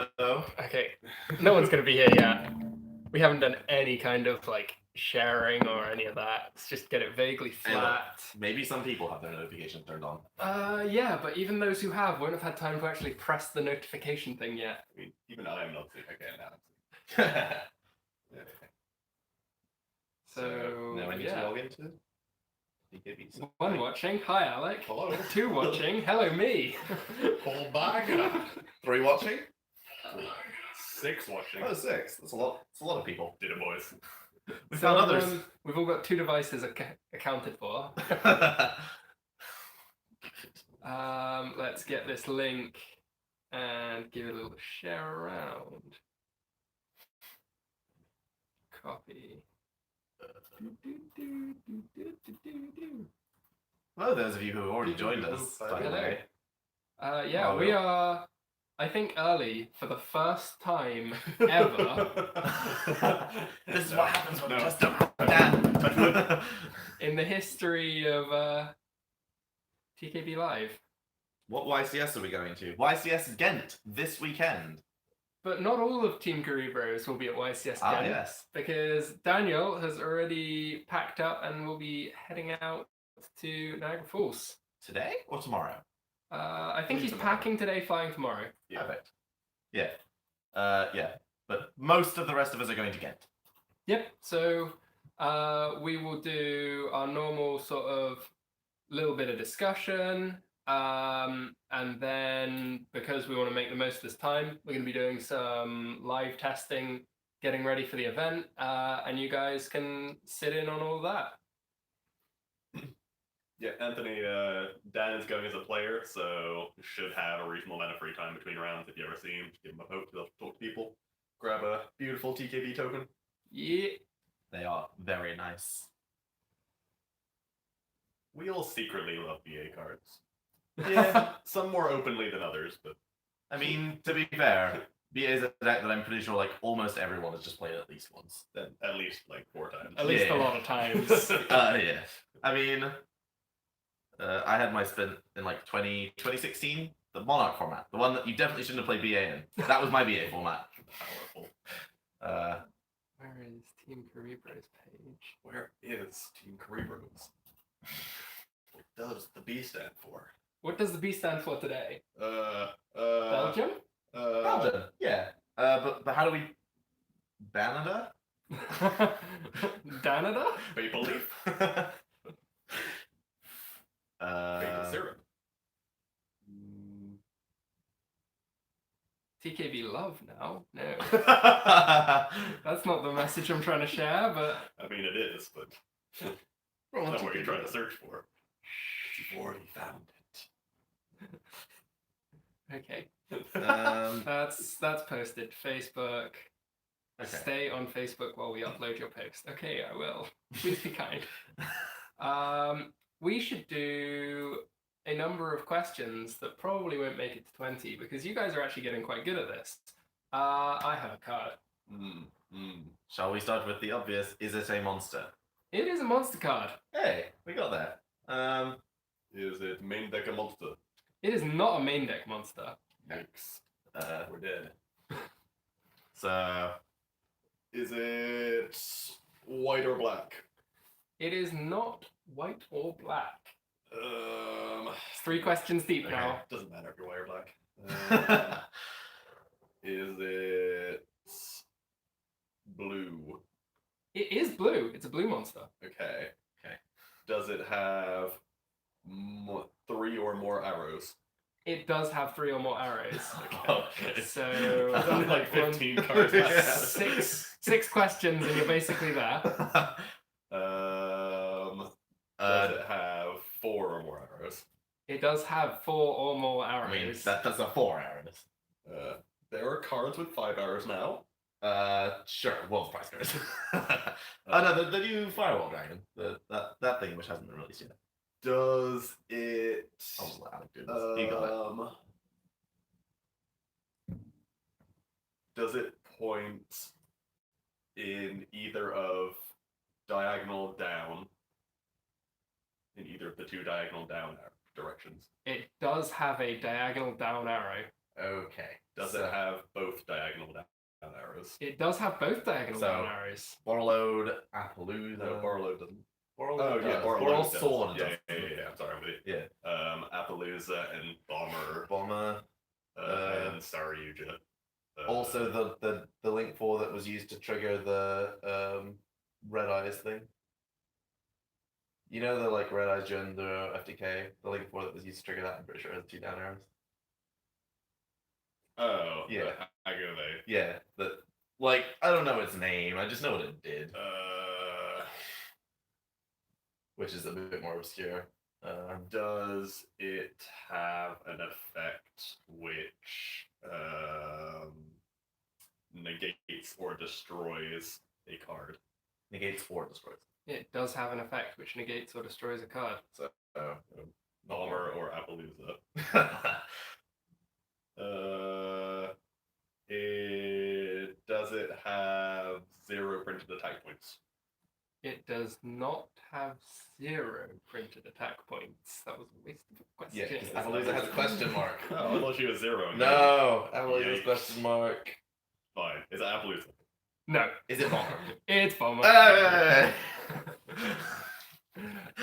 Hello. Okay, no one's gonna be here yet. We haven't done any kind of like sharing or any of that. Let's just get it vaguely Hey, look, flat. maybe some people have their notifications turned on. Yeah, but even those who have won't have had time to actually press the notification thing yet. I mean, even I'm not seeing again now. So now I need to yeah. log into TKB. One watching, hi Alec. Hello. 2 watching, hello me. Hold back. 3 watching? 6 watching. Oh, 6. That's a lot. It's a lot of people. Did it, boys. We So found others. we've all got 2 devices accounted for. Let's get this link and give it a little share around. Copy. Hello, those of you who have already joined us, by the way. Yeah, we are, I think, early for the first time ever This is what happens when No. just don't in the history of TKB Live. What YCS are we going to? YCS Ghent this weekend. But not all of Team Kuribrohs will be at YCS Ah, Ghent, yes. because Daniel has already packed up and will be heading out to Niagara Falls. Today or tomorrow? I think he's Tomorrow. packing today, flying tomorrow. Yeah. Perfect. Yeah. Yeah. But most of the rest of us are going to Ghent. Yep, so we will do our normal sort of little bit of discussion, and then because we want to make the most of this time, we're going to be doing some live testing, getting ready for the event, and you guys can sit in on all that. Yeah, Anthony, Dan is going as a player, so should have a reasonable amount of free time between rounds. If you ever see him, give him a poke to talk to people. Grab a beautiful TKB token. Yeah. They are very nice. We all secretly love BA cards. Yeah. Some more openly than others, but I mean, to be fair, BA is a deck that I'm pretty sure like almost everyone has just played at least once. then at least like 4 times. At least Yeah. a lot of times. Yeah. I mean, I had my stint in like 2016, the Monarch format, the one that you definitely shouldn't have played BA in. That was my BA format. Powerful. Where is Team Kuribrohs page? Where is Team Kuribrohs? What does the B stand for? What does the B stand for today? Belgium? Belgium? Belgium, yeah. But how do we Canada? Canada? Maple Leaf? Maple syrup? TKB love now? No. That's not the message I'm trying to share, but... I mean, it is, but Well, not what you're trying to search for. You've already found it. Okay. Um, That's posted. Facebook. okay. Stay on Facebook while we upload your post. Okay, I will. Please be kind. We should do a number of questions that probably won't make it to 20 because you guys are actually getting quite good at this. I have a card. Shall we start with the obvious? Is it a monster? It is a monster card. Hey, we got that. Is it main deck a monster? It is not a main deck monster. Yikes. We're dead. So Is it white or black? It is not white or black. It's 3 questions deep okay. now. Doesn't matter if you're white or black. Is it blue? It is blue. It's a blue monster. Okay. Okay. Does it have 3 or more arrows? It does have 3 or more arrows. Okay. So There's only like 15 cards left. 6 questions and you're basically there. Does it have 4 or more arrows? It does have 4 or more arrows. I mean, that's a 4 arrows. There are cards with 5 arrows now. Sure, Wolf Price cards. Oh no, the new Firewall Dragon, that thing which hasn't been released yet. Does it? I'll just let Alec do this. He got it. Does it point in either of diagonal down? In either of the 2 diagonal down directions. It does have a diagonal down arrow. Okay. Does so it have both diagonal down arrows? It does have both diagonal So- down arrows. Borlode, Appaloosa. No, Borload doesn't. Borlode Oh yeah, does. Borload Borlode does. Sword Yeah, does. yeah. I'm sorry, I'm with you. Yeah. Appaloosa and Bomber, Bomber. and Saryuja. Also, the Link 4 that was used to trigger the Red Eyes thing. You know the like Red Eyes during the FTK? The Link 4 that was used to trigger that, I'm pretty sure has 2 down arrows. Oh Yeah. I go there. Yeah, but like I don't know its name. I just know what it did, which is a bit more obscure. Does it have an effect which negates or destroys a card? Negates or destroys. It does have an effect which negates or destroys a card. So Bomber or Appaloosa? Does it have 0 printed attack points? It does not have 0 printed attack points. That was a waste of a yeah, question. because Appaloosa has a question mark. Oh, I thought she was 0. No, Appaloosa's Yikes. question mark. Fine. Is it Appaloosa? No, Is it Bomber? it's Bomber. Hey!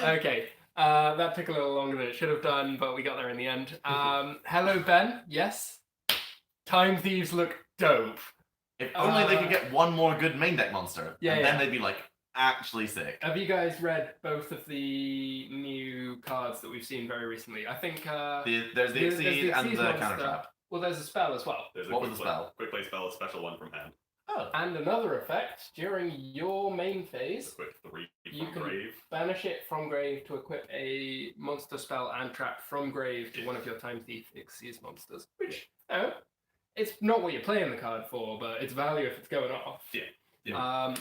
Okay, that took a little longer than it should have done, but we got there in the end. Hello, Ben. Yes? Time Thieves look dope. If only they could get one more good main deck monster, Yeah, and then yeah. they'd be like actually sick. Have you guys read both of the new cards that we've seen very recently? I think There's the there's Exceed and Exceed the monster. Counter Trap. Well, there's a spell as well. There's What a was quick the spell? Quick play spell, a special one from hand. Oh. And another effect, during your main phase, Quick 3 You from can- grave. banish it from grave to equip a monster spell and trap from grave to one of your Time Thief Xyz monsters. Which, it's not what you're playing the card for, but it's value if it's going off. Yeah.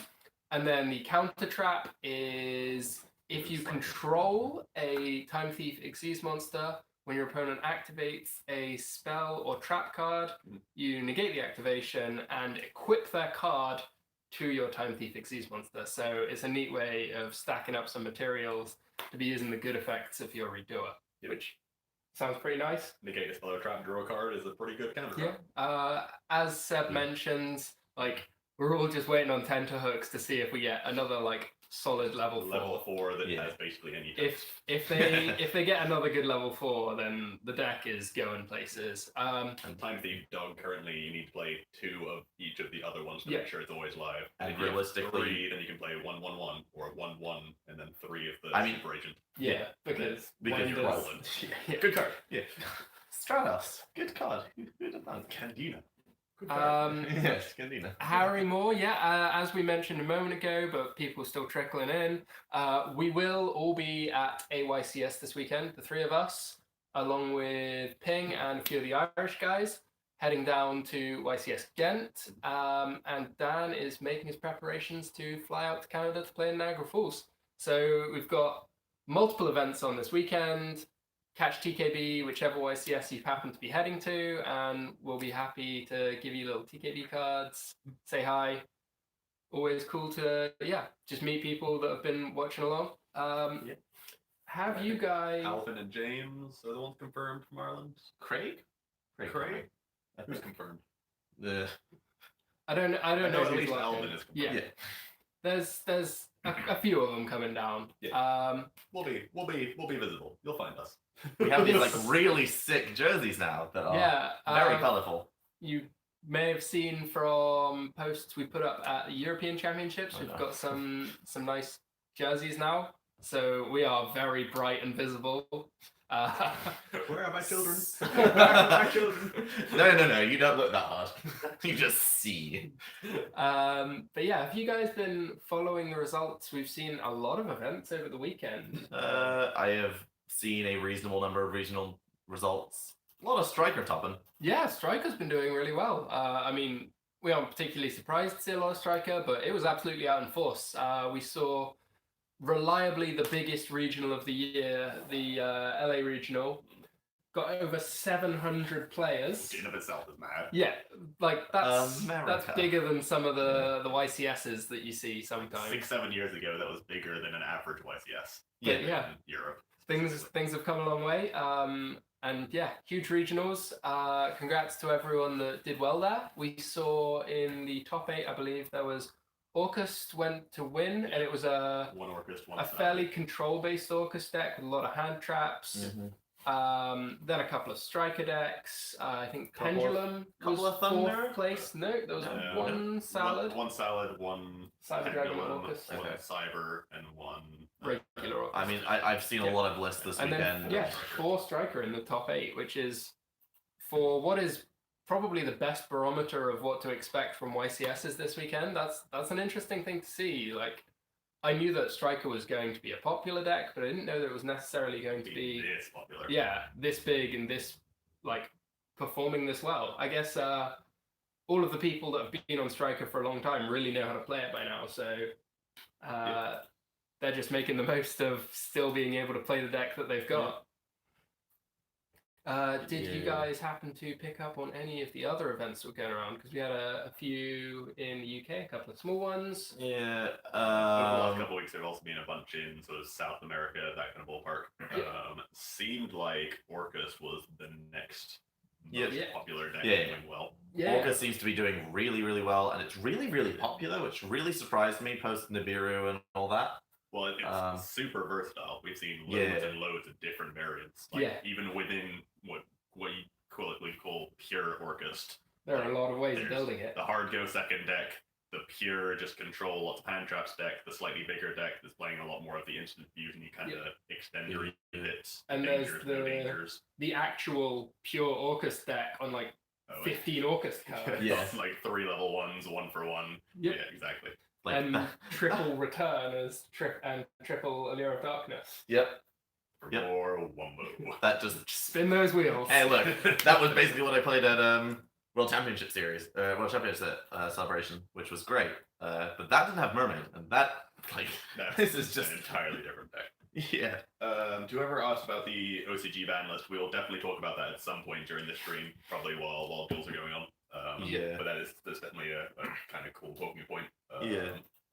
And then the counter trap is if you control a Time Thief Xyz monster, when your opponent activates a spell or trap card, you negate the activation and equip their card to your Time Thief Xyz monster. So it's a neat way of stacking up some materials to be using the good effects of your redoer, which sounds pretty nice. Negate a spell or trap, draw a card is a pretty good counter. Yeah. As Seb mentions, like we're all just waiting on tenterhooks to see if we get another like solid level 4. Level 4 that Yeah. has basically any If they get another good level 4, then the deck is going places. And Time Thief Dog, currently you need to play 2 of each of the other ones to Yeah. make sure it's always live. And if you have realistically- 3, then you can play 1/1/1 or 1/1 and then 3 if the I mean- Super Agent. Yeah, because Because when you're does- rolling. Yeah. Good card. Yeah. Stratos. Good card. Who'd have done? Candina. Good card. Um, yes, Candina. Harry Moore, as we mentioned a moment ago, but people still trickling in. We will all be at YCS this weekend, the 3 of us, along with Ping and a few of the Irish guys, heading down to YCS Ghent. And Dan is making his preparations to fly out to Canada to play in Niagara Falls. So we've got multiple events on this weekend. Catch TKB, whichever YCS you happen to be heading to, and we'll be happy to give you little TKB cards, say hi. Always cool to, just meet people that have been watching along. Have you guys... Alvin and James are the ones confirmed from Ireland. Craig? Craig? I Who's think. confirmed? I don't know I know who's at least locked Alvin in. is confirmed. Yeah. There's a few of them coming down. We'll be visible. You'll find us. We have these like really sick jerseys now that are very colourful. You may have seen from posts we put up at the European Championships. Oh, We've no. got some nice jerseys now, so we are very bright and visible. Where are my children? Where are my children? No, you don't look that hard. You just see. But yeah, have you guys been following the results? We've seen a lot of events over the weekend. I have seen a reasonable number of regional results. A lot of striker topping. Yeah, Striker's been doing really well. I mean, we aren't particularly surprised to see a lot of Striker, but it was absolutely out in force. We saw reliably the biggest regional of the year, the LA regional, got over 700 players. Which in of itself is mad. Yeah, like that's America. bigger than some of the YCSs that you see sometimes. 6-7 years ago, that was bigger than an average YCS. Yeah. In Europe. Things have come a long way. And yeah, huge regionals. Congrats to everyone that did well there. We saw in the top 8, I believe, there was Orcust went to win, and it was One Orcust, one a Savage. fairly control-based Orcust deck with a lot of hand traps. Then a couple of striker decks. I think Couple Pendulum couple was of Thunder? 4th place. No, there was No, one salad. One salad, one Cyber Dragon pendulum, Orcust. one Okay. cyber, and one Regular Orcust. I mean, I've seen a lot of lists this and weekend. then, yeah, 4 striker in the top 8, which is for what is probably the best barometer of what to expect from YCSs this weekend. That's an interesting thing to see. Like, I knew that striker was going to be a popular deck, but I didn't know that it was necessarily going to be this popular. yeah, this big and this like performing this well. I guess all of the people that have been on striker for a long time really know how to play it by now. So they're just making the most of still being able to play the deck that they've got. Did you guys happen to pick up on any of the other events that were going around? Because we had a few in the UK, a couple of small ones. Yeah. Over the last couple of weeks, there have also been a bunch in sort of South America, that kind of ballpark. Seemed like Orcus was the next most popular deck doing well. Orcus seems to be doing really, really well, and it's really, really popular, which really surprised me post Nibiru and all that. Well, it's super versatile. We've seen loads and loads of different variants. Like, even within what you colloquially call pure Orcust. There are a lot of ways of building it. The hard go second deck, the pure just control lots of hand traps deck, the slightly bigger deck that's playing a lot more of the instant fusion, you kind of extend your hits. And dangers, there's no dangers. the actual pure Orcust deck on like 15 Orcust cards. Like 3 level 1s, 1 for 1. Yep. Yeah, exactly. Like and triple return as triple Allure of Darkness. Yep. For more wumbo. That just spin those wheels. Hey, look, that was basically what I played at World Championship Series, World Championship Celebration, which was great. But that didn't have Mermaid, and that this is just an entirely different deck. Yeah. To whoever asked about the OCG ban list, we'll definitely talk about that at some point during this stream, probably while duels are going on. But that's definitely a kind of cool talking point.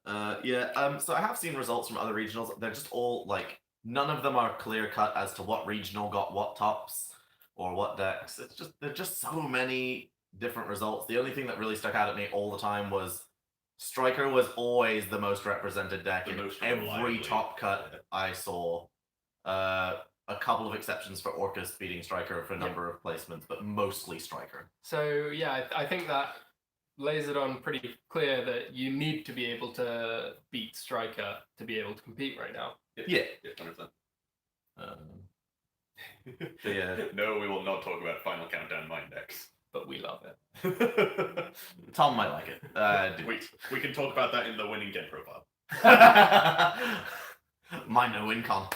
So I have seen results from other regionals. They're just all like none of them are clear cut as to what regional got what tops or what decks. There's just so many different results. The only thing that really stuck out at me all the time was Striker was always the most represented deck in every top cut I saw. A couple of exceptions for Orcus beating Striker for a number of placements, but mostly Striker. So yeah, I think that lays it on pretty clear that you need to be able to beat Striker to be able to compete right now. Yeah. 100%. No, we will not talk about Final Countdown mind decks. But we love it. Tom might like it. We can talk about that in the winning gen profile. Mine no win con.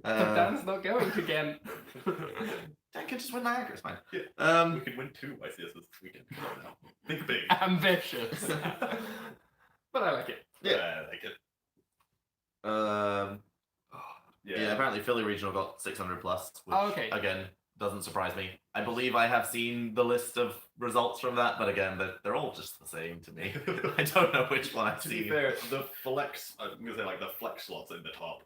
But Dan's not going again. Dan can just win Niagara, it's fine. Yeah. We can win 2 YCS this weekend. Come on now. Think big. Ambitious. But I like it. Yeah, I like it. Yeah, apparently Philly Regional got 600 plus, which again doesn't surprise me. I believe I have seen the list of results from that, but again, they're all just the same to me. I don't know which one I've seen. To be fair, the flex, I'm gonna say like the flex slots in the top,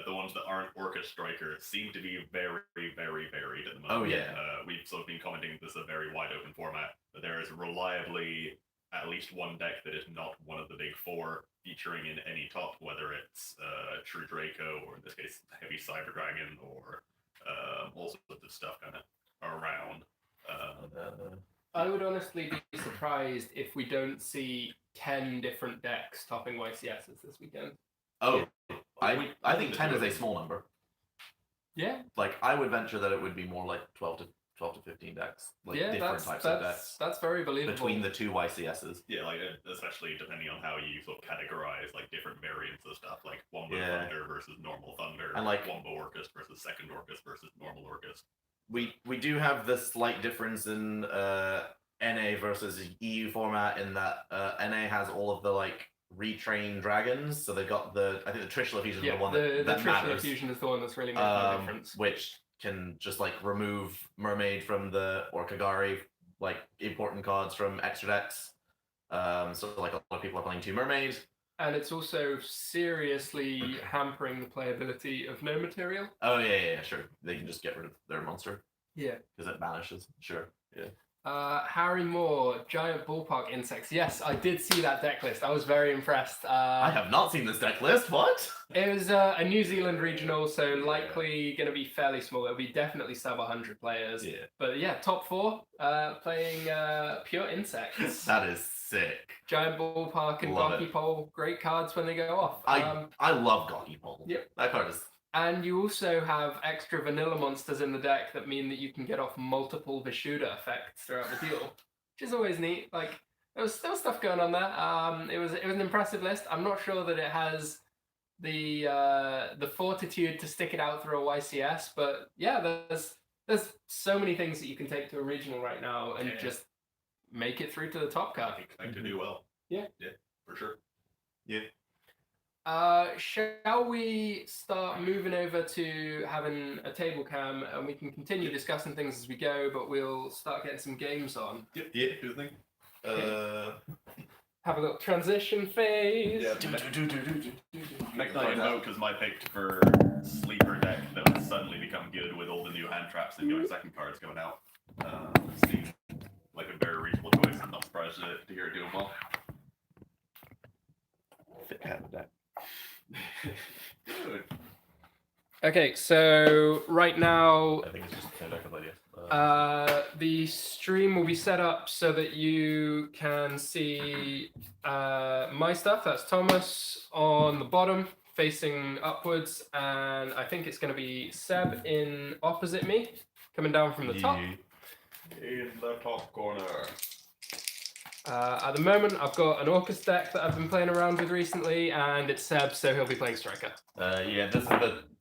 the ones that aren't Orcus Striker, seem to be very, very varied at the moment. Oh yeah. We've sort of been commenting this is a very wide open format, but there is reliably at least one deck that is not one of the big 4 featuring in any top, whether it's True Draco or in this case Heavy Cyber Dragon or all sorts of stuff kind of around. I would honestly be surprised if we don't see 10 different decks topping YCSs this weekend. Oh, I think 10 is a small number. Yeah. Like, I would venture that it would be more like 12 to 15 decks. Like, different types of decks. That's very believable. Between the 2 YCSs. Yeah, like, especially depending on how you sort of categorize, like, different variants of stuff, like Wombo Thunder versus normal Thunder, and like Wombo Orcus versus second Orcus versus normal Orcus. We do have this slight difference in NA versus EU format in that NA has all of the like retrained dragons, so they've got I think the Trishula fusion is the one that the Trishula matters. fusion is the one that's really making the difference. Which can just like remove Mermaid from the Kagari, like important cards from extra decks. So like a lot of people are playing 2 Mermaids, and it's also seriously hampering the playability of no material. Oh yeah, sure. They can just get rid of their monster Yeah. because it vanishes. Sure. Yeah. Harry Moore, giant ballpark insects. Yes, I did see that deck list. I was very impressed. I have not seen this deck list. What? It was a New Zealand regional, so likely going to be fairly small. It'll be definitely sub 100 players. Yeah. But yeah, top 4 playing pure insects. That is sick. Giant ballpark and Love Gawky it. Pole, great cards when they go off. I love Gawky Pole. Yep. That card is. And you also have extra vanilla monsters in the deck that mean that you can get off multiple Vishuda effects throughout the deal, which is always neat. Like there was stuff going on there. It was an impressive list. I'm not sure that it has the fortitude to stick it out through a YCS, but yeah, there's so many things that you can take to a regional right now and just make it through to the top card. Expect to do well. Yeah, for sure. Yeah. Shall we start moving over to having a table cam and we can continue discussing things as we go, but we'll start getting some games on. Yeah, do the thing. Have a little transition phase. Yeah. Next time I know, because my pick for sleeper deck that would suddenly become good with all the new hand traps and going second cards going out. Seems like a very reasonable choice. I'm not surprised to hear it doing well. Fit hat deck. Good. Okay, so right now I think it's just a deck of ideas. the stream will be set up so that you can see my stuff. That's Thomas on the bottom facing upwards, and I think it's going to be Seb in opposite me coming down from the top. In the top corner. At the moment, I've got an Orcus deck that I've been playing around with recently, and it's Seb, so he'll be playing Striker. Yeah, this is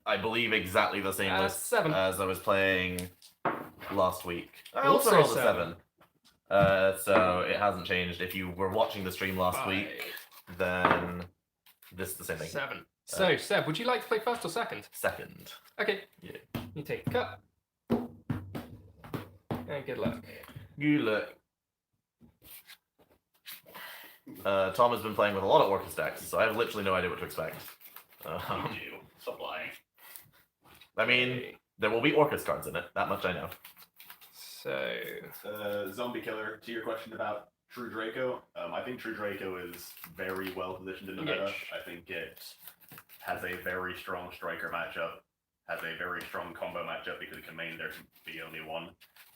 I believe exactly the same list 7. as I was playing last week. I Also also rolled a 7. 7. So it hasn't changed. If you were watching the stream last week, then this is the same thing. 7. So, Seb, would you like to play first or second? Second. Okay. Yeah. You take a cut. And good luck. You look. Tom has been playing with a lot of Orcus decks, so I have literally no idea what to expect. Stop lying. I mean, there will be Orcus cards in it. That much I know. So, Zombie Killer, to your question about True Draco, I think True Draco is very well positioned in the meta. Yes. I think it has a very strong striker matchup, has a very strong combo matchup because it can main there to be only one,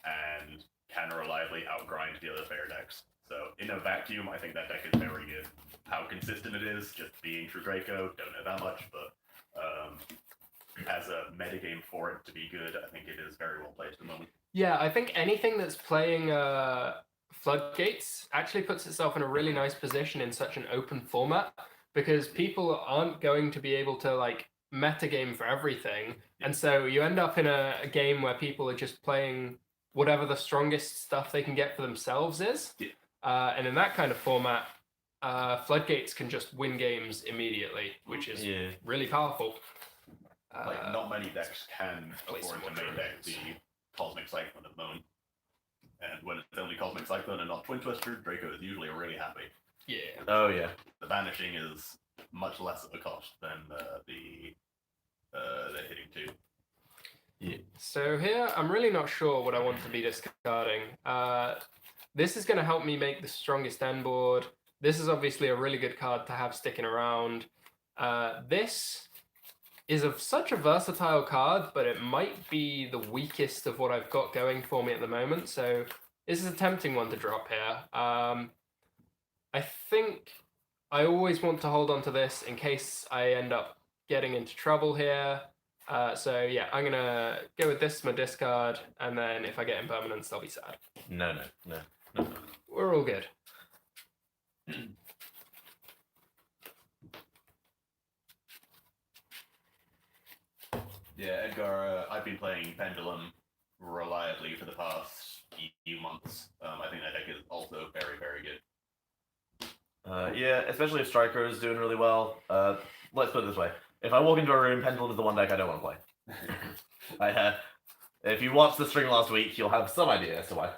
and can reliably outgrind the other fair decks. So in a vacuum, I think that deck is very good. How consistent it is, just being True Draco, don't know that much, but as a metagame for it to be good, I think it is very well placed at the moment. yeah, I think anything that's playing Floodgates actually puts itself in a really nice position in such an open format, because people aren't going to be able to like metagame for everything, and so you end up in a game where people are just playing whatever the strongest stuff they can get for themselves is. Yeah. And in that kind of format, Floodgates can just win games immediately, which is really powerful. Like, not many decks can play some afford to more main deck the drones. Cosmic Cyclone at the moment. And when it's only Cosmic Cyclone and not Twin Twister, Draco is usually really happy. Yeah. Oh yeah. The Vanishing is much less of a cost than the hitting 2. Yeah. So here, I'm really not sure what I want to be discarding. This is going to help me make the strongest end board. This is obviously a really good card to have sticking around. This is such a versatile card, but it might be the weakest of what I've got going for me at the moment. So this is a tempting one to drop here. I think I always want to hold on to this in case I end up getting into trouble here. So yeah, I'm gonna go with this as my discard, and then if I get impermanence, I'll be sad. No. We're all good. Yeah, Edgar, I've been playing Pendulum reliably for the past few months. I think that deck is also very, very good. Yeah, especially if Striker is doing really well. Let's put it this way: if I walk into a room, Pendulum is the one deck I don't want to play. If you watched the stream last week, you'll have some idea as to why.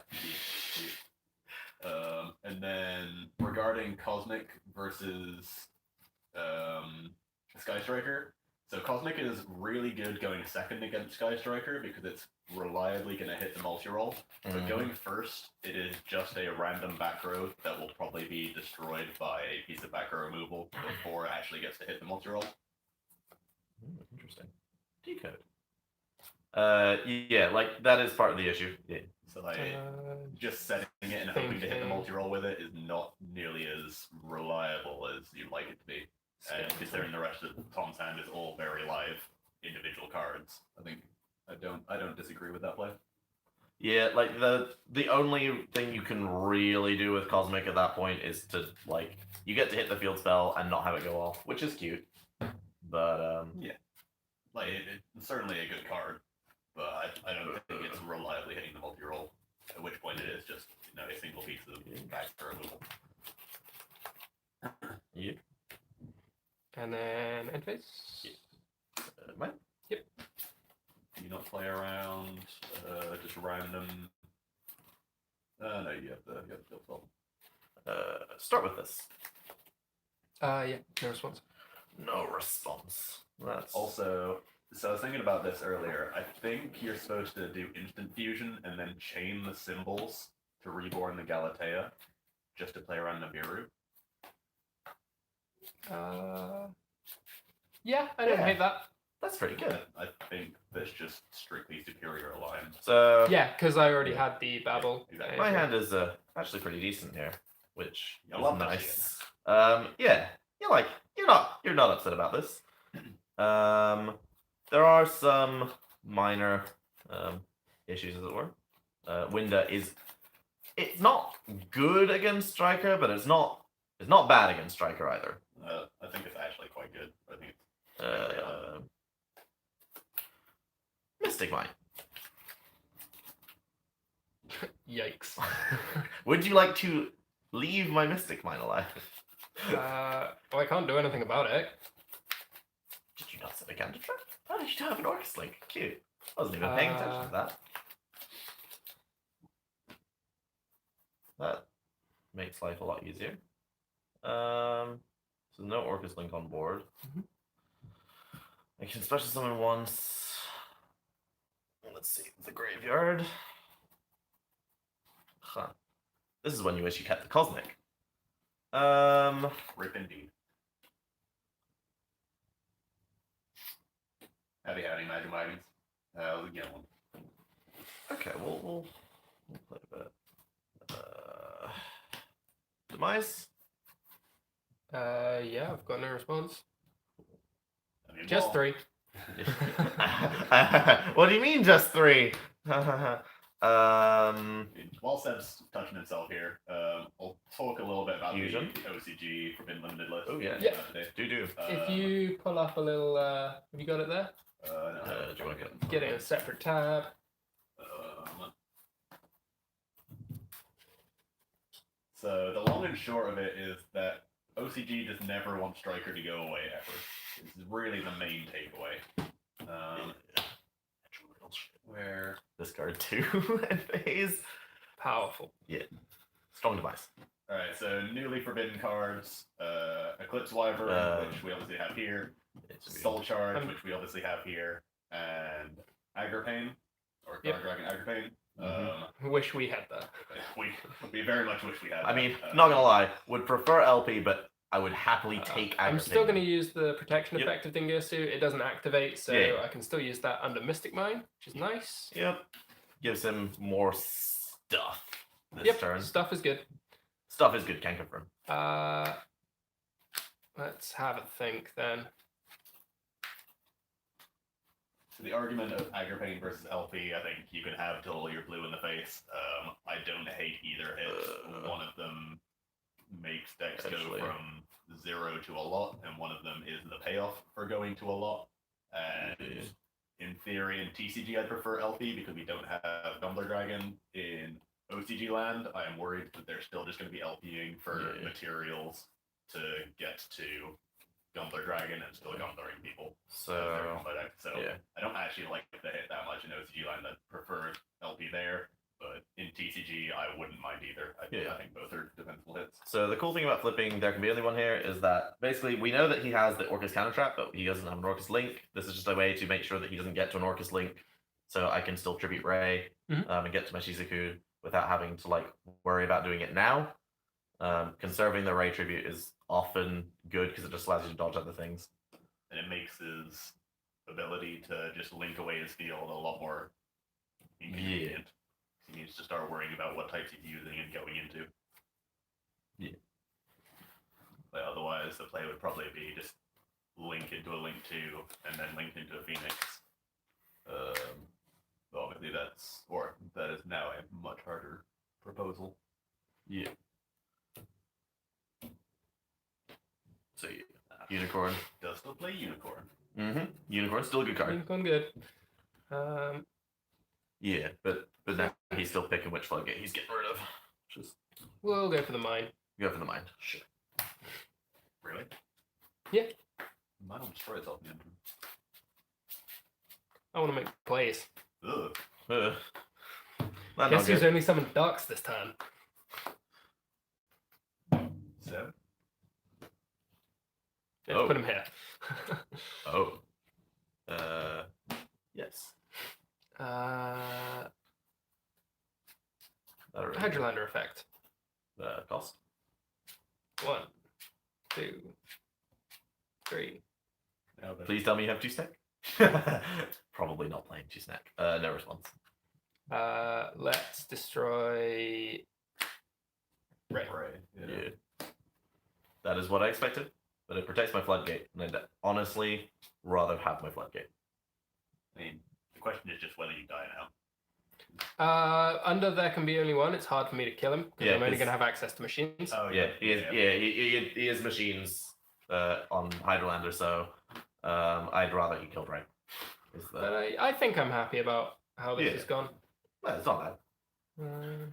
And then regarding Cosmic versus Sky Striker. So Cosmic is really good going second against Sky Striker because it's reliably going to hit the multi-roll. But going first, it is just a random back row that will probably be destroyed by a piece of back row removal before it actually gets to hit the multi-roll. Interesting. Decode. Yeah, like that is part of the issue. Yeah. So like just setting it and hoping to hit the multi-roll with it is not nearly as reliable as you'd like it to be. And considering the rest of Tom's hand is all very live individual cards, I think I don't disagree with that play. Yeah, like the only thing you can really do with Cosmic at that point is to like you get to hit the field spell and not have it go off, which is cute. But yeah, like it's certainly a good card, but I don't think it's reliably hitting the multi-roll. At which point it is just a single piece of back for removal. Yeah. And then end phase. Yeah. Mine? Yep. Do you not play around just random? No, you have the field spell. Start with this. Yeah, no response. No response. That's Also, so I was thinking about this earlier. I think you're supposed to do instant fusion and then chain the symbols to reborn the Galatea, just to play around Nibiru. Yeah, I don't hate that. That's pretty good. I think that's just strictly superior aligned. So Yeah, because I already had the Babel. Exactly. my hand is actually pretty decent here, which I is love that nice. Yeah, you're not upset about this. There are some minor issues, as it were. Winda it's not good against Striker, but it's not bad against Striker either. I think it's actually quite good. I think it's Mystic Mine. Yikes. Would you like to leave my Mystic Mine alive? Well, I can't do anything about it. Did you not set a counter trap? Oh, you don't have an Orcus Link. Cute. I wasn't even paying attention to that. That makes life a lot easier. So no Orcus Link on board. I can special summon once. Let's see, the graveyard. Huh. This is when you wish you kept the Cosmic. rip indeed. Howdy, Magic Wagons. We'll get one. Okay, we'll play a bit. Demise? Yeah, I've got no response. I mean, Just well, 3. What do you mean just 3? While Seb's touching himself here, I'll talk a little bit about Fusion? the OCG Forbidden Limited list. Oh, yeah. Yeah. Today. Do. If you pull up a little, have you got it there? No, Do you want to Get it in a separate tab. So the long and short of it is that OCG just never wants Striker to go away ever. This is really the main takeaway. Where Discard 2 and phase. Powerful. Strong device. Alright, so newly forbidden cards, Eclipse Wyvern, which we obviously have here, Soul Charge, which we obviously have here, and Agripane, or Guard Dragon Agripane. Wish we had that. We very much wish we had. I mean, not gonna lie, would prefer LP, but I would happily take I'm Agripane. still going to use the protection Yep. effect of Dingosu. It doesn't activate, so Yeah. I can still use that under Mystic Mine, which is nice. Yep. Gives him more stuff this Yep, turn. stuff is good. Stuff is good, can confirm. Let's have a think then. So the argument of Agripane versus LP, I think you can have till you're blue in the face. I don't hate either hit. One of them makes decks go Essentially. from 0 to a lot, and one of them is the payoff for going to a lot. And in theory, in TCG, I'd prefer LP because we don't have Gumbler Dragon. In OCG land, I am worried that they're still just going to be LPing for materials to get to Gumbler Dragon and still Gumblering people. So, I don't actually like the hit that much in OCG line. I prefer LP there, but in TCG, I wouldn't mind either. Yeah. I think both are defensible hits. So the cool thing about flipping There Can Be Only One here is that basically we know that he has the Orcus counter trap, but he doesn't have an Orcus link. This is just a way to make sure that he doesn't get to an Orcus link, so I can still tribute Ray and get to my Shizuku without having to like worry about doing it now. Conserving the Ray tribute is often good because it just allows you to dodge other things. And it makes his ability to just link away his field a lot more inconvenient. He needs to start worrying about what types he's using and going into. Yeah. But otherwise, the play would probably be just link into a Link 2 and then link into a Phoenix. Obviously that is now a much harder proposal. Yeah. So Unicorn. Does still play Unicorn. Unicorn's still a good card. Unicorn good. Yeah, but now he's still picking which floodgate he's getting rid of. Just We'll go for the mine. go for the mind. Sure. Really? Yeah. Mine will destroy itself in the end. I want to make plays. Ugh. That's Guess not who's good. only summoned ducks this time? So? Let's Oh. put him here. Oh. Yes. Hydrolander effect. Cost. 1, 2, 3. Now that Please tell me you have 2 stack. Probably not playing 2 snack. No response. Let's destroy Ray. Yeah. That is what I expected, but it protects my floodgate, and I'd honestly rather have my floodgate. I mean, the question is just whether you die now. Under There Can Be Only One, it's hard for me to kill him because Yeah, I'm only 'cause- going to have access to machines. Oh Yeah, he is. He is machines on Hydrolander, so I'd rather he killed Ray. But I think I'm happy about how this has gone. Well, it's not bad. Uh,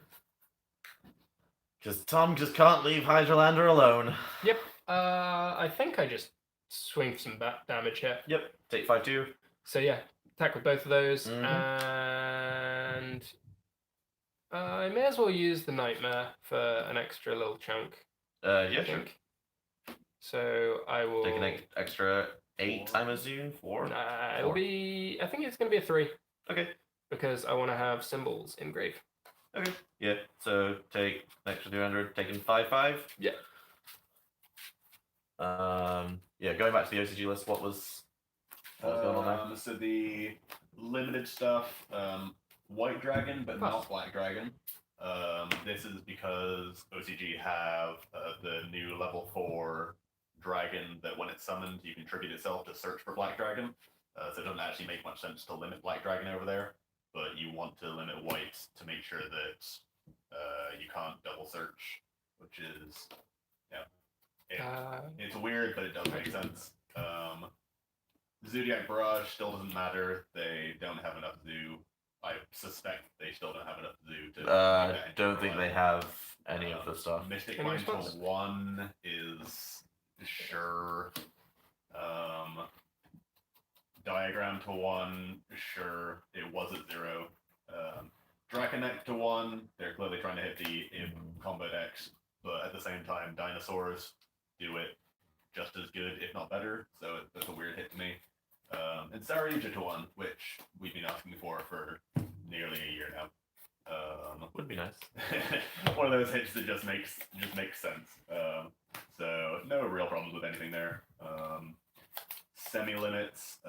Because Tom just can't leave Hydrolander alone. Yep. I think I just swing some damage here. Yep. Take 5-2. So yeah, attack with both of those, Mhm. and I may as well use the Nightmare for an extra little chunk. Yeah, I sure. think. So I will. Take an extra 8, I'm assuming. 4. It'll 4. be. I think it's going to be a 3 Okay. because I want to have symbols engraved. Okay. Yeah. So take an extra 200. Taking 5-5. Yeah. Yeah. Going back to the OCG list, what was going on there? So the limited stuff, White Dragon, but not Black Dragon. This is because OCG have the new level 4 dragon that when it's summoned, you can tribute itself to search for Black Dragon. So it doesn't actually make much sense to limit Black Dragon over there, but you want to limit White to make sure that you can't double search, which is, it's weird, but it does make sense. Zodiac Barrage still doesn't matter. They don't have enough zoo. I suspect they still don't have enough zoo to. Don't think they have any of the stuff. Mystic Any Mind to response? 1 is sure. Diagram to 1, sure. It was at 0. Draconet to 1, they're clearly trying to hit the combo decks, but at the same time, dinosaurs do it just as good, if not better. So that's a weird hit to me. And Saryuja to 1, which we've been asking for nearly a year now. Would be nice. One of those hits that just makes sense. So no real problems with anything there. Semi limits.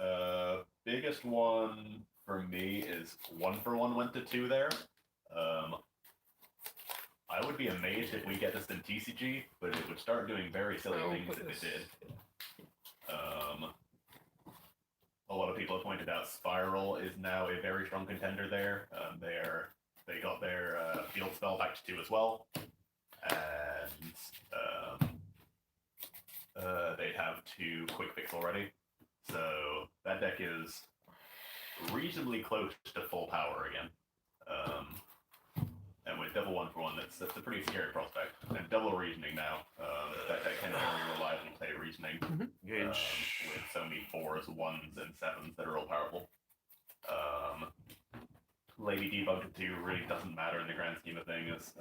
Biggest one for me is 1-for-1 went to 2 there. I would be amazed if we get this in TCG, but it would start doing very silly things if it did. A lot of people have pointed out Spiral is now a very strong contender there. They got their field spell back to 2 as well, and they'd have 2 quick fix already. So that deck is reasonably close to full power again. And with double 1-for-1, that's a pretty scary prospect. And double reasoning now. That deck can only reliably play reasoning. With so many 4s, 1s, and 7s that are all powerful. Lady Debugged 2 really doesn't matter in the grand scheme of things.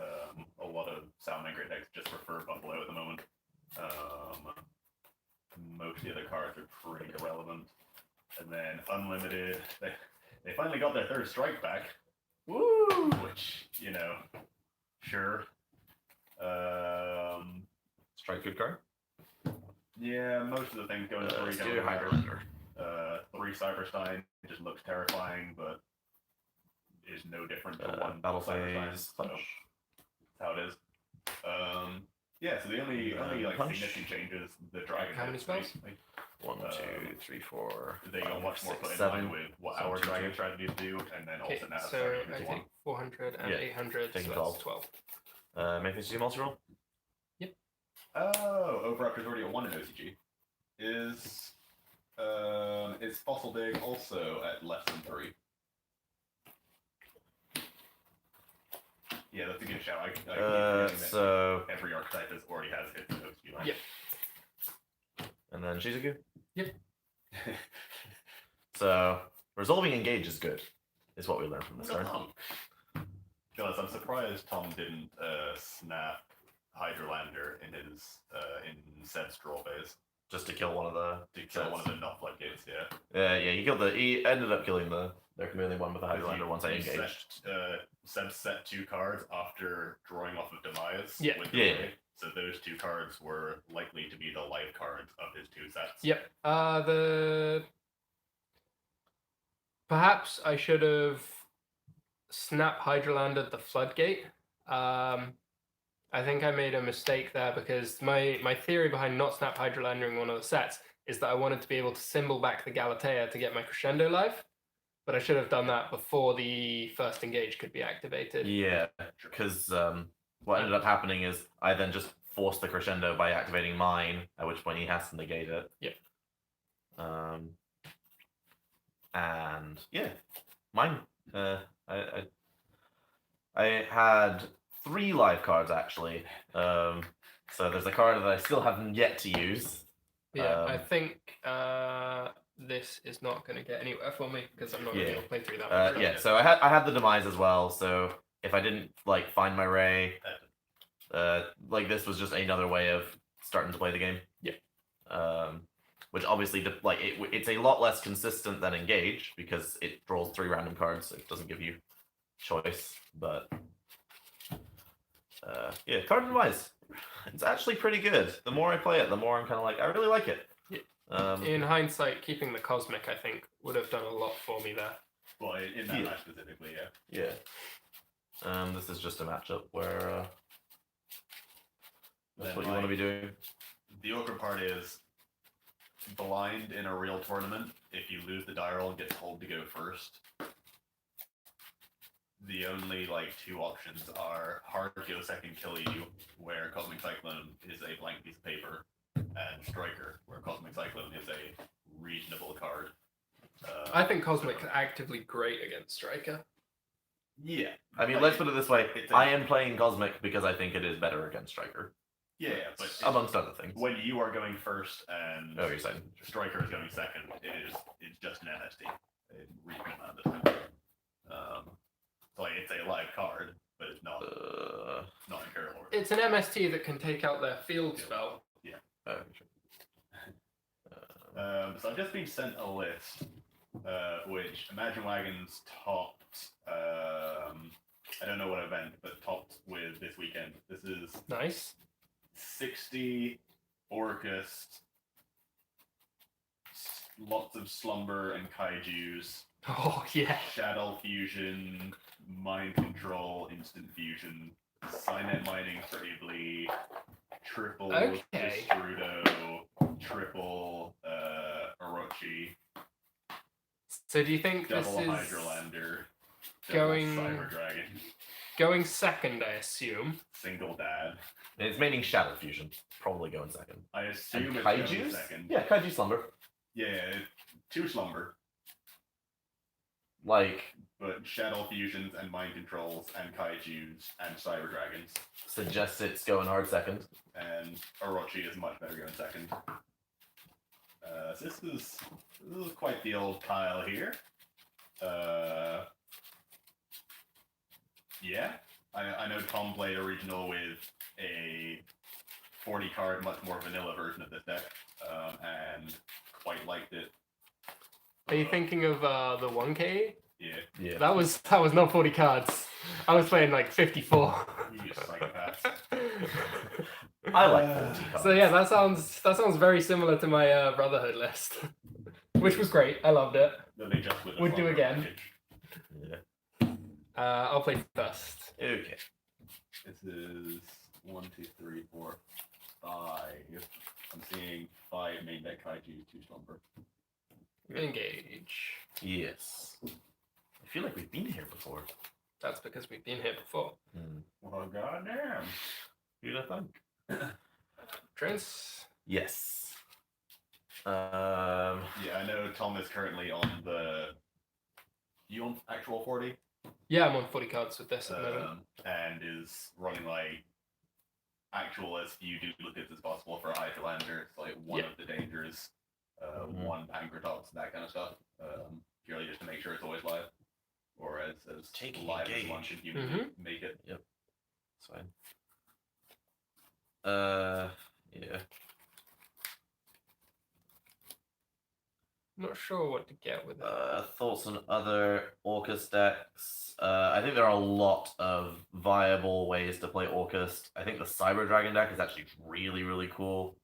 A lot of Salamander decks just prefer Buffalo at the moment. Most of the other cards are pretty irrelevant. And then Unlimited, they finally got their third strike back. Woo! Which, you know, sure. Strike good card. Yeah, most of the things go into 3 Let's don't do really matter. Hydrolander. 3 Cyberstein just looks terrifying, but is no different to 1 Battle Cyberstein. phase. So Punch. that's how it is. Yeah, so the only like punch. significant changes the dragon. How many hits, spells? basically. 1, 2, 3, 4. They got 5, much more 6, put in 7. line with what Seven, our two, dragon two. strategies do, and then Okay, also now so I take take 400 and Yeah, 800, so taking that's 12. 12. Memphis G monster roll. Oh, Overruptor's already at 1 in OCG. Is Fossil Dig also at less than 3? Yeah, that's a good shout. I keep forgetting that So every archetype already has its OCG line. Yep. and then Shizuku. Yep. So resolving engage is good, is what we learned from this Well turn. done. Guys, I'm surprised Tom didn't snap Hydrolander in his in Seb's draw phase Just to kill one of the. to kill one of the not floodgates. Yeah. Yeah, he killed the. He ended up killing the. There can be only one with the Hydrolander once I You engaged. Seb set 2 cards after drawing off of Demise. Yeah. With the Yeah. way. So those 2 cards were likely to be the live cards of his 2 sets. Yep. Perhaps I should have snap Hydrolanded the floodgate. I think I made a mistake there because my theory behind not snap Hydrolandering one of the sets is that I wanted to be able to symbol back the Galatea to get my Crescendo live, but I should have done that before the first engage could be activated. Yeah, because what ended up happening is I then just forced the crescendo by activating mine, at which point he has to negate it. Yeah. And yeah, mine. I had 3 live cards actually. So there's a card that I still haven't yet to use. Yeah, I think this is not going to get anywhere for me because I'm not going to be able to play through that much. Yeah, so I had the demise as well. So if I didn't like find my Ray, like this was just another way of starting to play the game. Yeah. Which obviously it's a lot less consistent than engage because it draws 3 random cards. So it doesn't give you choice, but yeah, card advice. It's actually pretty good. The more I play it, the more I'm kind of like I really like it. Yeah. In hindsight, keeping the Cosmic, I think, would have done a lot for me there. Well, in that match specifically, yeah. Yeah. This is just a matchup where that's Then what you want to be doing. The awkward part is blind in a real tournament. If you lose the die roll and get told to go first, the only 2 options are hard go second kill you, where Cosmic Cyclone is a blank piece of paper, and Striker, where Cosmic Cyclone is a reasonable card. I think Cosmic is actively great against Striker. Yeah. I mean, let's put it this way: it's I am playing Cosmic because I think it is better against Striker, Yeah, but amongst other things. when you are going first and Oh, you're saying. Striker is going second, it's just an MST. A reasonable amount of time. So it's a live card, but it's not Imperial Order. It's an MST that can take out their field spell. Oh, sure. So I've just been sent a list, which Imagine Wagons topped. I don't know what event, but topped with this weekend. This is Nice. 60 Orcus, lots of Slumber and Kaijus, Oh, yeah. Shadow Fusion, Mind Control, Instant Fusion, Cynet Mining for Ibly, triple Okay. Destrudo, triple Orochi, So do you think this double is Hydrolander, going- double Cyber Dragon, going second, I assume? single Dad. And it's mainly Shadow Fusion. Probably going second. I assume And it's going Kaijus? second. Yeah, Kaiju Slumber. Yeah, 2 Slumber, Like, but Shadow Fusions and Mind Controls and Kaijus and Cyber Dragons. suggests it's going hard second. And Orochi is much better going second. So this is quite the old pile here. Yeah, I know Tom played a regional with a 40 card, much more vanilla version of this deck, and quite liked it. Are you thinking of the 1K? Yeah, Yeah. That was not 40 cards. I was playing like 54. you psychopaths. I like 40 cards. So yeah, that sounds very similar to my Brotherhood list, which was great. I loved it. They just with a Would do front row again. package. Yeah. I'll play first. Okay. This is 1, 2, 3, 4, 5. I'm seeing 5 main deck kaiju, 2 slumber. Engage. Yes. I feel like we've been here before. That's because we've been here before. Well, goddamn. Who'd I think? Prince. Yes. Yeah, I know Tom is currently on the. You on actual 40? Yeah, I'm on 40 cards with this at the moment. And is running like actual as few duplicates as possible for a Highlander. It's like one Yeah. of the dangers, one Pancratox, that kind of stuff. Purely just to make sure it's always live. Or as Taking live engage. as one should you make it. It's fine. Yeah. Not sure what to get with it. Thoughts on other Orcust decks? I think there are a lot of viable ways to play Orcust. I think the Cyber Dragon deck is actually really, really cool.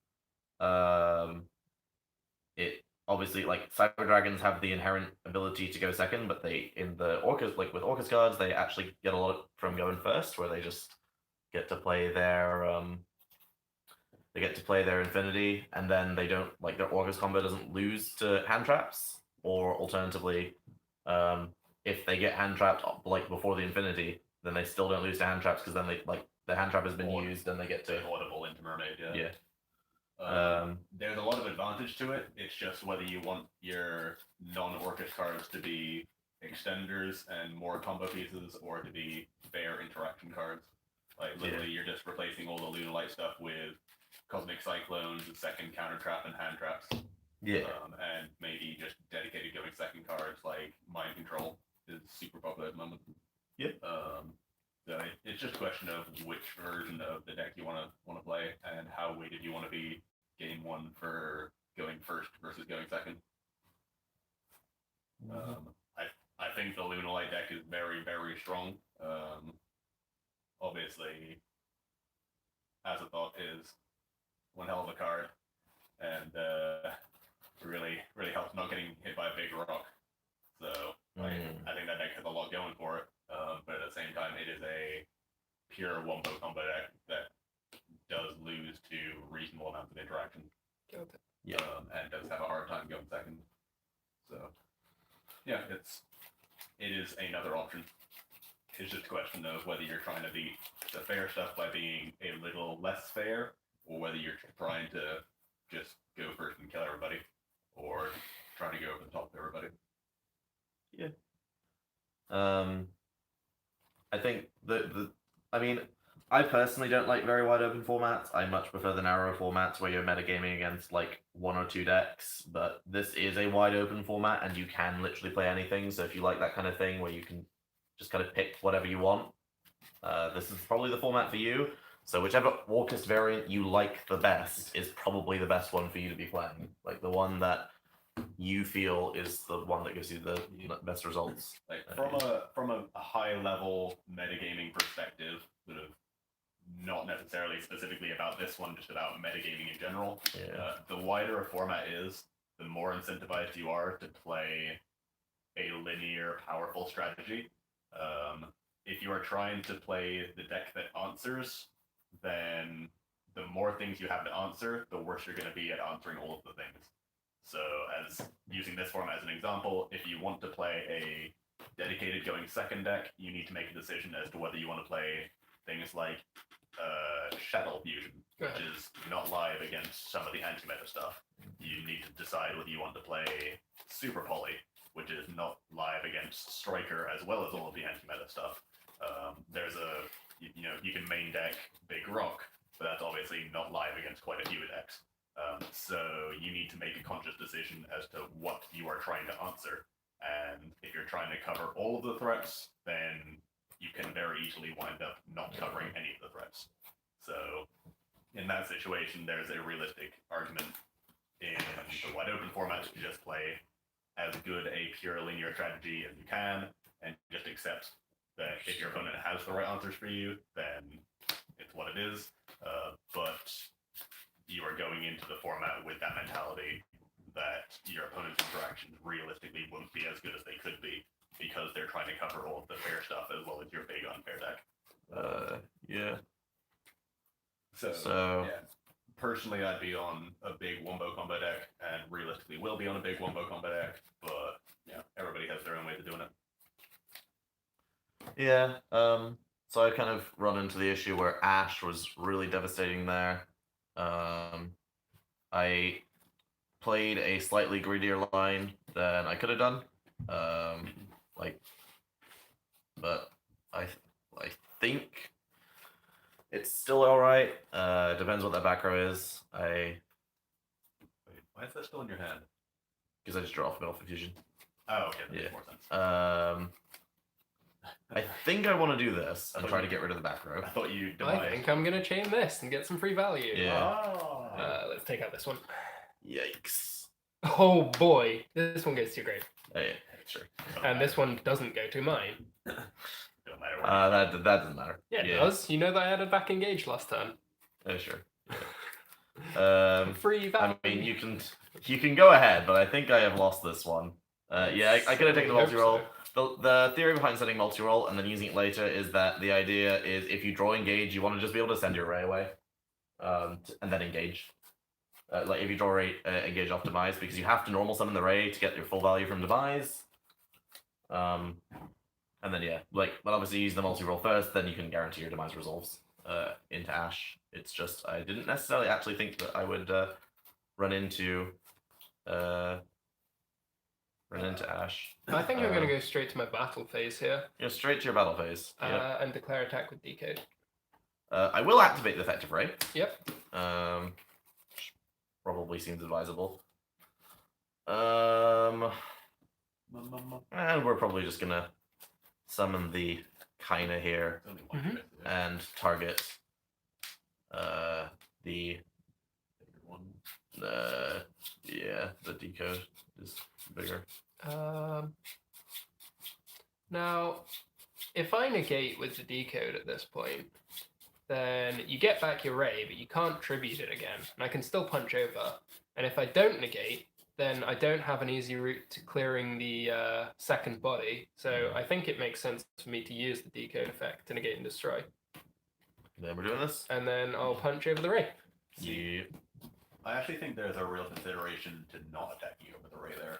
It obviously, like, Cyber Dragons have the inherent ability to go second, but they, in the Orcust, like with Orcust cards, they actually get a lot from going first, where they just get to play their Infinity, and then they don't, like, their Orcust combo doesn't lose to hand traps, or alternatively, if they get hand trapped like before the Infinity, then they still don't lose to hand traps because then they, like, the hand trap has been used and they get to audible into Mermaid. yeah. There's a lot of advantage to it. It's just whether you want your non-Orcust cards to be extenders and more combo pieces, or to be fair interaction cards. Like literally, you're just replacing all the Lunalight stuff with Cosmic Cyclones, second counter trap, and hand traps. Yeah. And maybe just dedicated going second cards like Mind Control is super popular at the moment. Yep. So it's just a question of which version of the deck you want to play, and how weighted you want to be game one for going first versus going second. I think the Lunalight deck is very, very strong. Obviously, as a thought, is one hell of a card, and really, really helps not getting hit by a big rock. So I think that deck has a lot going for it, but at the same time, it is a pure wombo combo deck that does lose to reasonable amounts of interaction. Yeah. And does have a hard time going second. So yeah, it is another option. It's just a question of whether you're trying to beat the fair stuff by being a little less fair, or whether you're trying to just go first and kill everybody, or trying to go over the top of everybody. Yeah. I think I personally don't like very wide open formats. I much prefer the narrow formats where you're metagaming against like one or two decks, but this is a wide open format and you can literally play anything. So if you like that kind of thing where you can just kind of pick whatever you want, this is probably the format for you. So whichever Orcust variant you like the best is probably the best one for you to be playing. Like the one that you feel is the one that gives you the best results. Like from a high level metagaming perspective, sort of not necessarily specifically about this one, just about metagaming in general. Yeah. The wider a format is, the more incentivized you are to play a linear, powerful strategy. If you are trying to play the deck that answers, then the more things you have to answer, the worse you're going to be at answering all of the things. So, as using this format as an example, if you want to play a dedicated going second deck, you need to make a decision as to whether you want to play things like Shadow Fusion, which is not live against some of the anti-meta stuff. You need to decide whether you want to play Super Poly, which is not live against Striker as well as all of the anti-meta stuff. There's you can main deck Big Rock, but that's obviously not live against quite a few decks. So you need to make a conscious decision as to what you are trying to answer. And if you're trying to cover all of the threats, then you can very easily wind up not covering any of the threats. So, in that situation, there's a realistic argument in the wide open format to just play as good a pure linear strategy as you can, and just accept that if your opponent has the right answers for you, then it's what it is. But you are going into the format with that mentality that your opponent's interactions realistically won't be as good as they could be because they're trying to cover all of the fair stuff as well as your big unfair deck. Yeah. So yeah. Personally, I'd be on a big wombo combo deck, and realistically will be on a big wombo combo deck, but yeah, everybody has their own ways of doing it. Yeah. So I kind of run into the issue where Ash was really devastating there. I played a slightly greedier line than I could have done. But I think it's still all right. Depends what that back row is. Wait, why is that still in your hand? Because I just draw off Middle Fusion. Oh, okay, that Yeah. makes more sense. I think I want to do this and try to get rid of the back row. I thought you I think I'm gonna chain this and get some free value. Yeah. Let's take out this one. Yikes. Oh boy, this one goes to your grave, Yeah, sure. and this one doesn't go to mine. Don't matter what That doesn't matter. Yeah, it does. You know that I added back engage last turn. Sure. Free value. I mean, you can go ahead, but I think I have lost this one. Yeah, I could have taken the Certainly multi-roll. hope The theory behind setting multi-roll and then using it later is that the idea is if you draw engage, you want to just be able to send your array away, and then engage. Like if you draw engage off demise, because you have to normal summon the ray to get your full value from demise. And then yeah, but obviously use the multi-roll first, then you can guarantee your demise resolves into Ash. It's just I didn't necessarily actually think that I would run into Ash. I think I'm gonna go straight to my battle phase here. Straight to your battle phase. Yep. And declare attack with decode. I will activate the effective ray. Yep. Which probably seems advisable. And we're probably just gonna summon the Kaina here Only one Mhm. bit there. and target the the decode is bigger. Now, if I negate with the decode at this point, then you get back your ray, but you can't tribute it again, and I can still punch over. And if I don't negate, then I don't have an easy route to clearing the second body. So I think it makes sense for me to use the decode effect to negate and destroy. Then we're doing this. And then I'll punch over the ray. Yeah. I actually think there's a real consideration to not attacking over the ray there,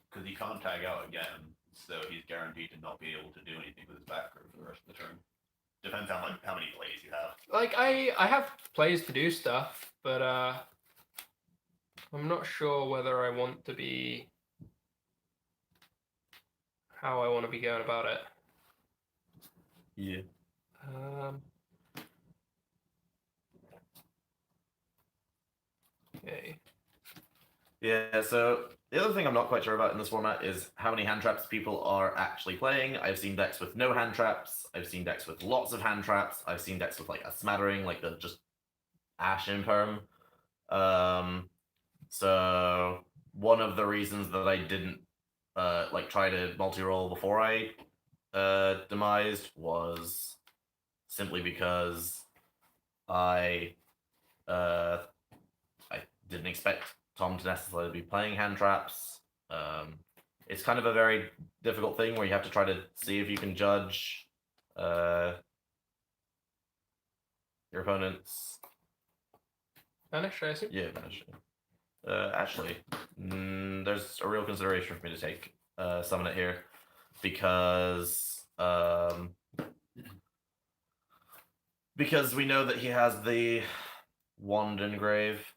because he can't tag out again, so he's guaranteed to not be able to do anything with his back row for the rest of the turn. Depends how many plays you have. Like I have plays to do stuff, but I'm not sure whether I want to be how I want to be going about it. Yeah. Okay. Yeah, so the other thing I'm not quite sure about in this format is how many hand traps people are actually playing. I've seen decks with no hand traps. I've seen decks with lots of hand traps. I've seen decks with like a smattering, like the just Ash Imperm. So one of the reasons that I didn't try to multi-roll before I demised was simply because I didn't expect Tom to necessarily be playing hand traps. It's kind of a very difficult thing where you have to try to see if you can judge your opponent's Vanish, I assume? yeah vanish. Actually, there's a real consideration for me to take summon it here because we know that he has the wand engrave.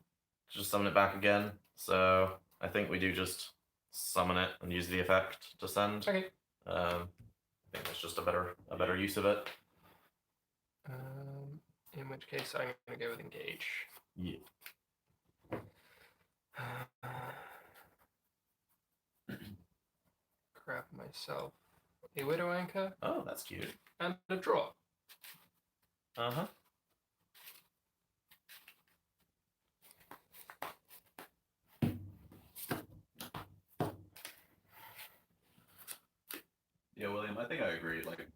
Just summon it back again. So I think we do just summon it and use the effect to send. Okay. I think that's just a better use of it. In which case, I'm going to go with engage. Yeah. Grab myself a widow anchor. Oh, that's cute. and a draw. Uh-huh. Yeah, William, I think I agree. Like,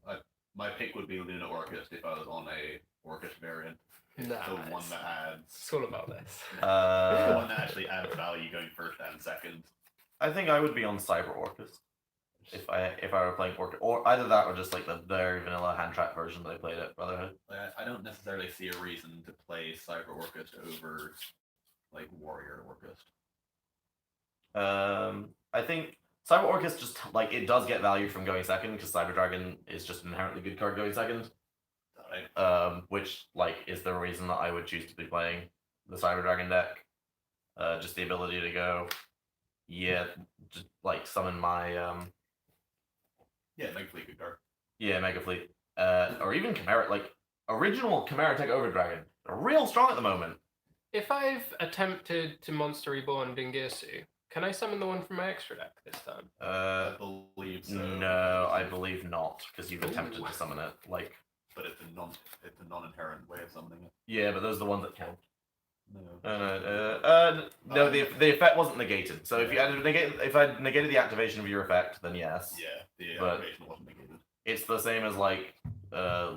my pick would be Luna Orchest if I was on a Orchest variant. The one Nice. that adds. It's all about this. The one that actually adds value going first and second. I think I would be on Cyber Orchest if I were playing Orchest, or either that or just like the very vanilla hand trap version that I played at Brotherhood. Like, I don't necessarily see a reason to play Cyber Orchest over like Warrior Orchest. I think Cyber Orchest just like it does get value from going second because Cyber Dragon is just an inherently good card going second. Right. Which like is the reason that I would choose to be playing the Cyber Dragon deck. Just the ability to go, yeah, just like summon my Yeah, Mega Fleet good card. yeah, Mega Fleet, or even Chimera, like original Chimera Tech Over Dragon, are real strong at the moment. If I've attempted to Monster Reborn Dingirsu, can I summon the one from my extra deck this time? I believe so. No, I believe not, because you've attempted to summon it. Like, But it's a non-inherent way of summoning it. yeah, but those are the ones that count. No. No, the effect wasn't negated. So if I negated the activation of your effect, then yes. Yeah, the But- activation wasn't negated. It's the same as like the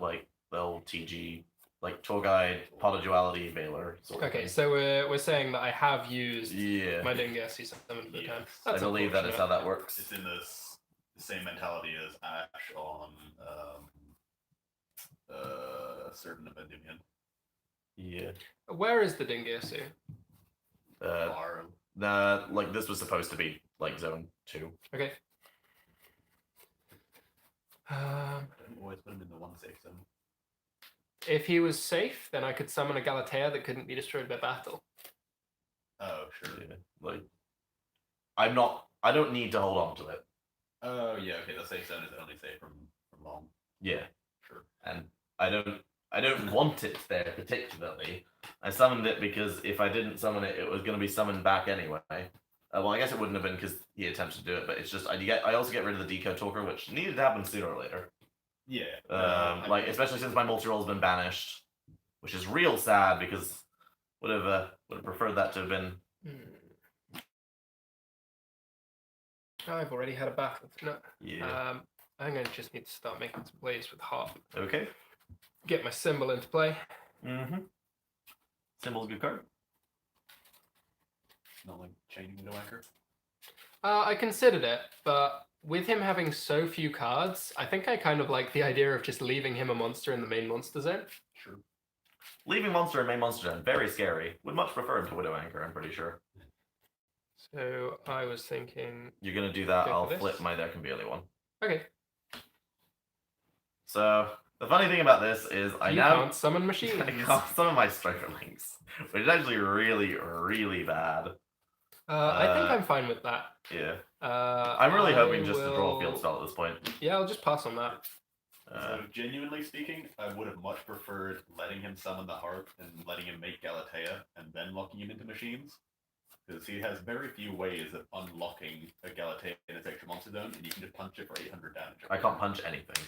old TG, like Tour Guide, Pot of Duality, Veiler. Sort of Okay, thing. so we're saying that I have used Yeah, my Dingirsu summon for the turn. Yes. I That's believe that is how unfortunate. that works. It's in this the same mentality as Ash on certain of Endymion. Yeah. Where is the Dingirsu? Far. Like this was supposed to be like zone 2. Okay. Don't always put him in the 1 safe zone. If he was safe, then I could summon a Galatea that couldn't be destroyed by battle. Oh, sure. Yeah. Like, I don't need to hold on to it. Oh, yeah. Okay, the safe zone is only safe from long. Yeah. Sure. And I don't want it there particularly. I summoned it because if I didn't summon it, it was going to be summoned back anyway. Well, I guess it wouldn't have been because he attempted to do it, but it's just I also get rid of the Decode Talker, which needed to happen sooner or later. Yeah. Like especially since my multi-roll's been banished, which is real sad because would have preferred that to have been. I've already had a battle. No. Yeah. I think I just need to start making some plays with Harp. Okay. Get my symbol into play. Mm-hmm. Symbol's a good card. Not like chaining into anchor. I considered it, but with him having so few cards, I think I kind of like the idea of just leaving him a monster in the main monster zone. Sure. Leaving monster in main monster zone, very scary. Would much prefer him to Widow Anchor, I'm pretty sure. So I was thinking, You're gonna do that, Go for I'll this. flip my There Can Be Only One. okay, So the funny thing about this is I you now can't summon machines. I got some of my striker links, which is actually really, really bad. I think I'm fine with that. Yeah. I'm I'm really hoping just to draw a field spell at this point. Yeah, I'll just pass on that. Uh, So genuinely speaking, I would have much preferred letting him summon the harp and letting him make Galatea and then locking him into machines. Because he has very few ways of unlocking a Galatea in its extra monster zone, and you can just punch it for 800 damage. I can't punch anything.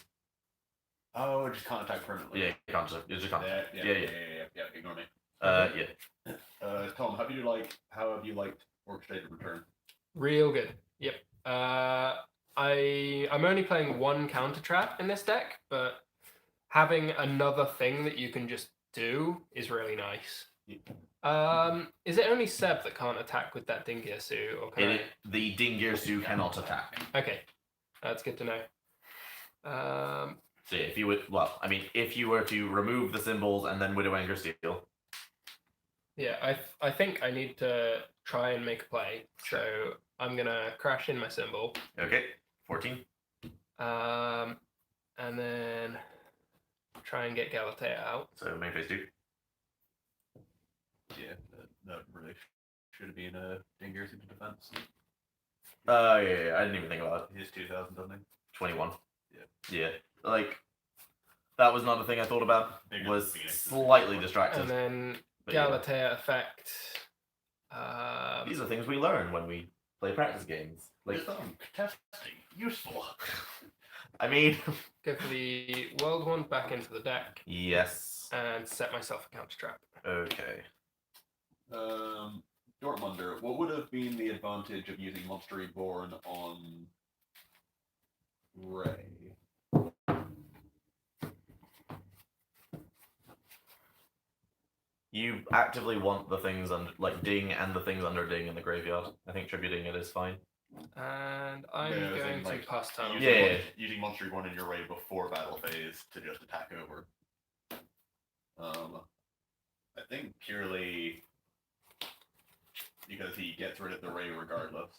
Oh, it just can't attack permanently. Yeah, you can't just, you just can't. Yeah. Ignore me. Yeah. Tom, how have you liked Orchestrated Return? Real good. Yep. I'm only playing one counter trap in this deck, but having another thing that you can just do is really nice. Is it only Seb that can't attack with that Dingirsu, or can The Dingirsu cannot attack. I? Okay, that's good to know. So yeah, if you would, well, I mean, if you were to remove the symbols and then Widow Anger Steel. Yeah, I think I need to try and make a play. Sure. So I'm gonna crash in my symbol. Okay, 14. And then try and get Galatea out. So main phase 2. Yeah, that really should have been a Dingers into defense. Yeah, I didn't even think about it. He's 2,000 something. 21. Yeah. Yeah, like, that was another thing I thought about. Bigger Was than Phoenix. slightly distracted. And then But yeah. Galatea effect. These are things we learn when we play practice games. Like, Testing, useful. I mean, Go for the world one back into the deck yes. and set myself a counter trap. Okay. Dortmunder, what would have been the advantage of using Monster Reborn on Ray? You actively want the things under, like Ding and the things under Ding in the graveyard. I think tributing it is fine. And I'm Yeah, as in, going to like, pass turn. Yeah. Using Monster Reborn in your Ray before battle phase to just attack over. I think purely because he gets rid of the Ray regardless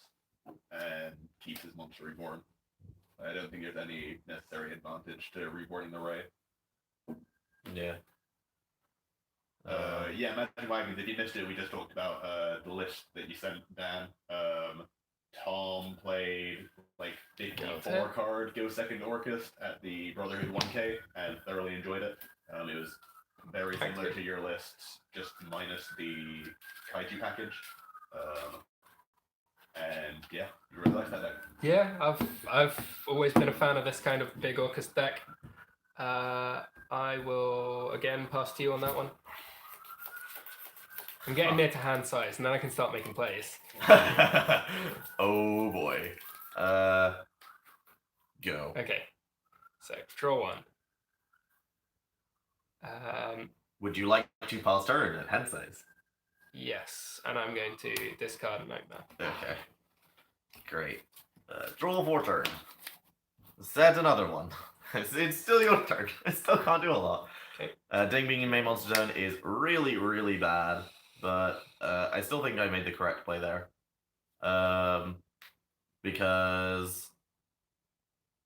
and keeps his Monster Reborn. I don't think there's any necessary advantage to reborning the Ray. Yeah. Yeah, Magic Wagons, if you missed it, we just talked about the list that you sent Dan. Tom played like 54 card Go Second Orcust at the Brotherhood 1K and thoroughly enjoyed it. It was very similar to your list, just minus the Kaiju package. And yeah, you really like that deck. Yeah, I've always been a fan of this kind of big Orcus deck. I will again pass to you on that one. I'm getting near to hand size, and then I can start making plays. Oh boy. Go. Okay, so draw one. Would you like to pass turn at hand size? Yes, and I'm going to discard a Nightmare. Okay. Great. Draw 4 turn. Set another one. It's still your turn. I still can't do a lot. Okay. Ding being in main monster zone is really, really bad, but I still think I made the correct play there. Because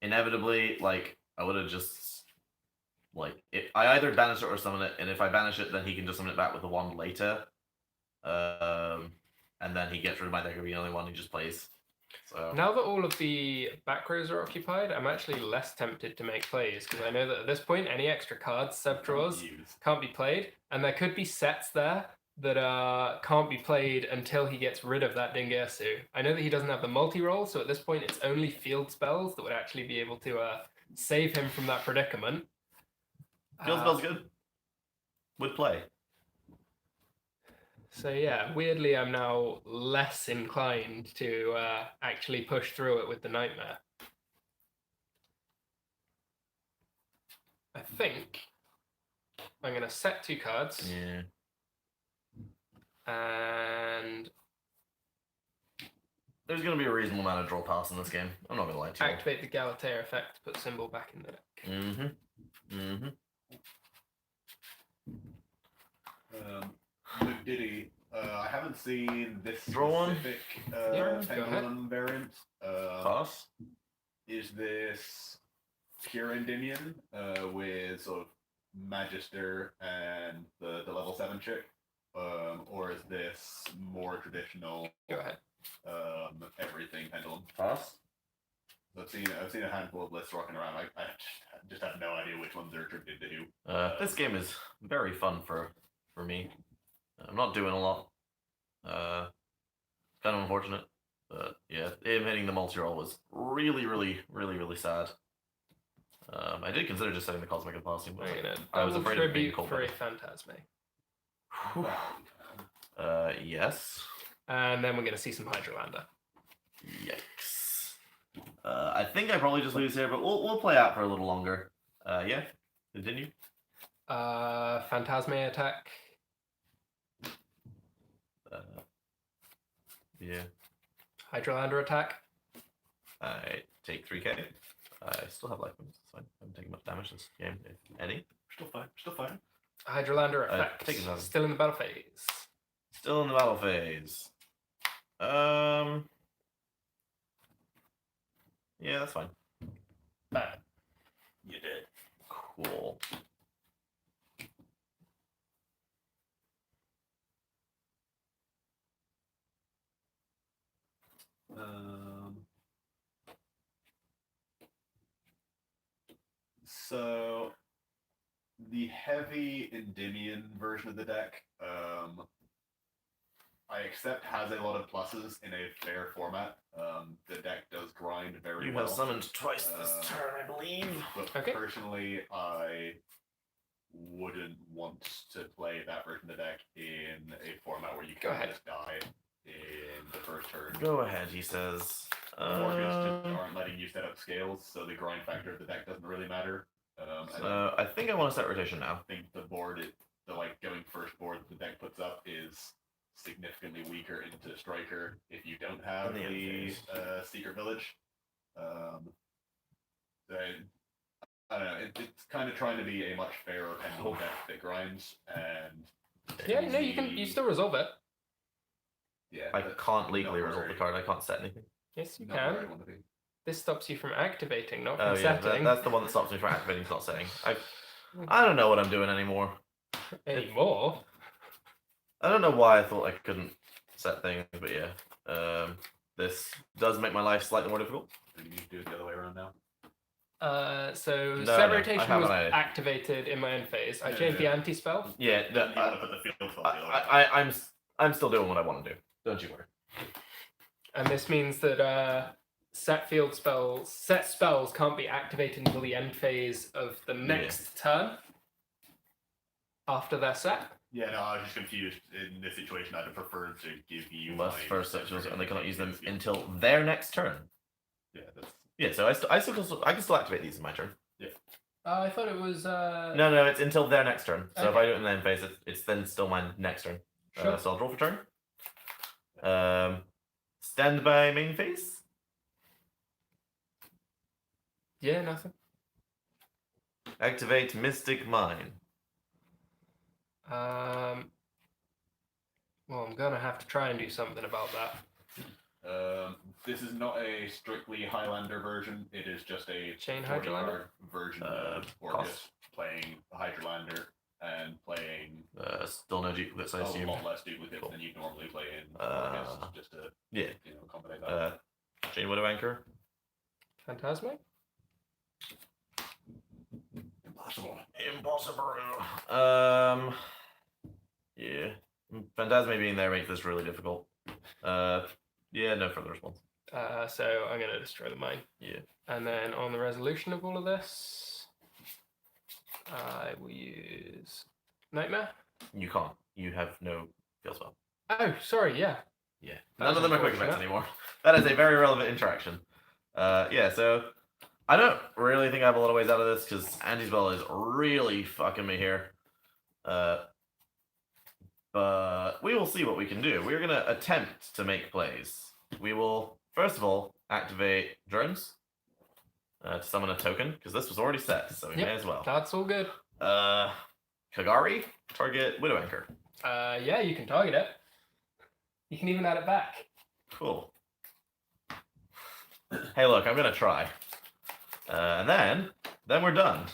inevitably, like, I would have just, like, I either banish it or summon it, and if I banish it, then he can just summon it back with a wand later. And then he gets rid of my deck of the only one he just plays. So Now that all of the back rows are occupied, I'm actually less tempted to make plays because I know that at this point any extra cards, sub draws, can't be played, and there could be sets there that can't be played until he gets rid of that Dingersu. I know that he doesn't have the multi-roll, so at this point it's only field spells that would actually be able to save him from that predicament. field spell's good. Would play. So yeah, weirdly I'm now less inclined to actually push through it with the Nightmare. I think I'm going to set 2 cards. Yeah. And There's going to be a reasonable amount of draw pass in this game. I'm not going to lie to you. activate the Galatea effect to put symbol back in the deck. Luke Diddy, I haven't seen this Draw one. specific Yeah, go Pendulum variant. Pass. Is this pure Endymion with sort of Magister and the level 7 chick? Or is this more traditional Go ahead. everything Pendulum? Pass. I've seen a handful of lists rocking around. I just have no idea which ones they're attributed to who. This game is very fun for me. I'm not doing a lot. Kind of unfortunate. But yeah, him hitting the multi-roll was really, really, really, really sad. I did consider just setting the Cosmic and passing, but I was afraid of being cold. For a Phantasme. Yes. And then we're going to see some Hydrolander. Yikes. I think I probably just lose here, but we'll play out for a little longer. Yeah. Continue. Phantasme attack. Yeah. Hydrolander attack. I take 3k. I still have life points. It's fine. I haven't taken much damage this game, if any. Still fine. Hydrolander effect. take it out. Still in the battle phase. Still in the battle phase. Yeah, that's fine. Bad. You did. Cool. So the heavy Endymion version of the deck, I accept has a lot of pluses in a fair format. The deck does grind very You well. have summoned twice this turn, I believe. But Okay. personally, I wouldn't want to play that version of the deck in a format where you Go can ahead. just die in the first turn. Go ahead, he says. Morgans just aren't letting you set up scales, so the grind factor of the deck doesn't really matter. And So I think I want to set rotation now. I think the board, the like going first board the deck puts up is significantly weaker into Striker if you don't have In the the interface. Secret Village. Then I don't know. It's kind of trying to be a much fairer pendulum deck that grinds, and Yeah, no, you still resolve it. yeah, I that's can't legally not resolve where- the card. I can't set anything. Yes, you not where I can. want to be. This stops you from activating, not from Oh yeah, setting. that's the one that stops me from activating. Not setting. I don't know what I'm doing anymore. Anymore. I don't know why I thought I couldn't set things, but yeah. This does make my life slightly more difficult. Do you need to do it the other way around now? So No, set no, I rotation have was an idea. activated in my end phase. I Yeah, changed yeah. the anti-spell. Yeah, You want to put the field spell the other way. I'm still doing what I want to do. Don't you worry. And this means that set spells can't be activated until the end phase of the next turn after they're set. Yeah, no, I was just confused. In this situation, I'd have preferred to give you Must my first set sections, and they rotation cannot use them against you. until their next turn. Yeah, that's Yeah, so I can still activate these in my turn. I thought it was. No, it's until their next turn. So if Okay. I do it in the end phase, it's then still my next turn. Sure. So I'll draw for turn. Stand by main phase. Yeah, nothing. Activate Mystic Mine. Well, I'm gonna have to try and do something about that. This is not a strictly Highlander version. It is just a Chain 40 Hydrolander? card version of Orcus cost. playing Hydrolander and playing Still no duplicates, I a assume. lot less duplicates Cool. than you normally play in Uh, Orcus, just to Yeah. accommodate that. Chain Widow Anchor. Phantasmic? Impossible. Impossible. Yeah. Phantasma being there makes this really difficult. Yeah, no further response. So I'm gonna destroy the mine. Yeah. And then on the resolution of all of this, I will use Nightmare. You can't. You have no field spell. Oh, sorry, yeah. Yeah. That None was of them are quick effects unfortunate. anymore. That is a very relevant interaction. Yeah, so I don't really think I have a lot of ways out of this because anti-spell is really fucking me here. But we will see what we can do. We're gonna attempt to make plays. We will first of all activate drones to summon a token because this was already set, so we Yep. may as well. That's all good. Kagari, target Widow Anchor. Yeah, you can target it. You can even add it back. Cool. Hey, look, I'm gonna try. And then we're done.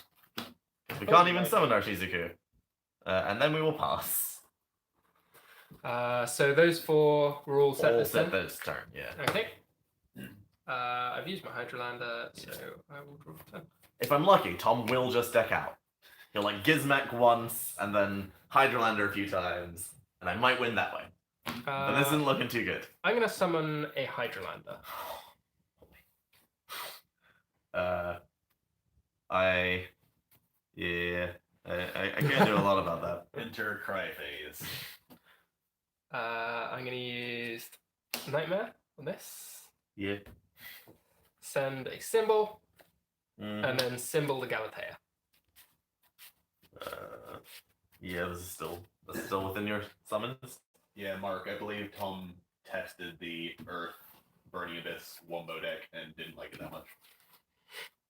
We can't even summon our Shizuku. And then we will pass. So those four were all set All this set turn. this turn, yeah. Okay. I've used my Hydrolander, so I will draw for turn. If I'm lucky, Tom will just deck out. He'll like Gizmek once and then Hydrolander a few times, and I might win that way. But this isn't looking too good. I'm gonna summon a Hydrolander. I can't do a lot about that. Enter Cry Phase. I'm gonna use Nightmare on this. Yeah. Send a symbol, Mm, and then symbol the Galatea. yeah, this is still within your summons. Yeah, Mark, I believe Tom tested the Earth Burning Abyss Wombo deck and didn't like it that much.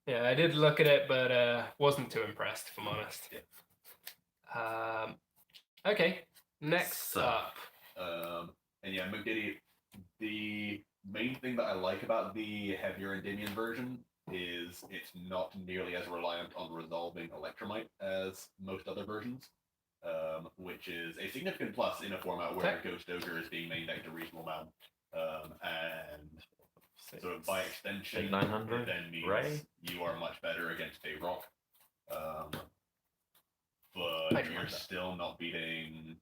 Yeah, I did look at it, but wasn't too impressed, if I'm honest. Okay, next So- up. And yeah, McGiddy, the main thing that I like about the heavier Endymion version is it's not nearly as reliant on resolving Electromite as most other versions, which is a significant plus in a format where Okay. Ghost Ogre is being main decked a reasonable amount. And so by extension, 900, it then means right? you are much better against a rock. But Hydrolander. you're still not beating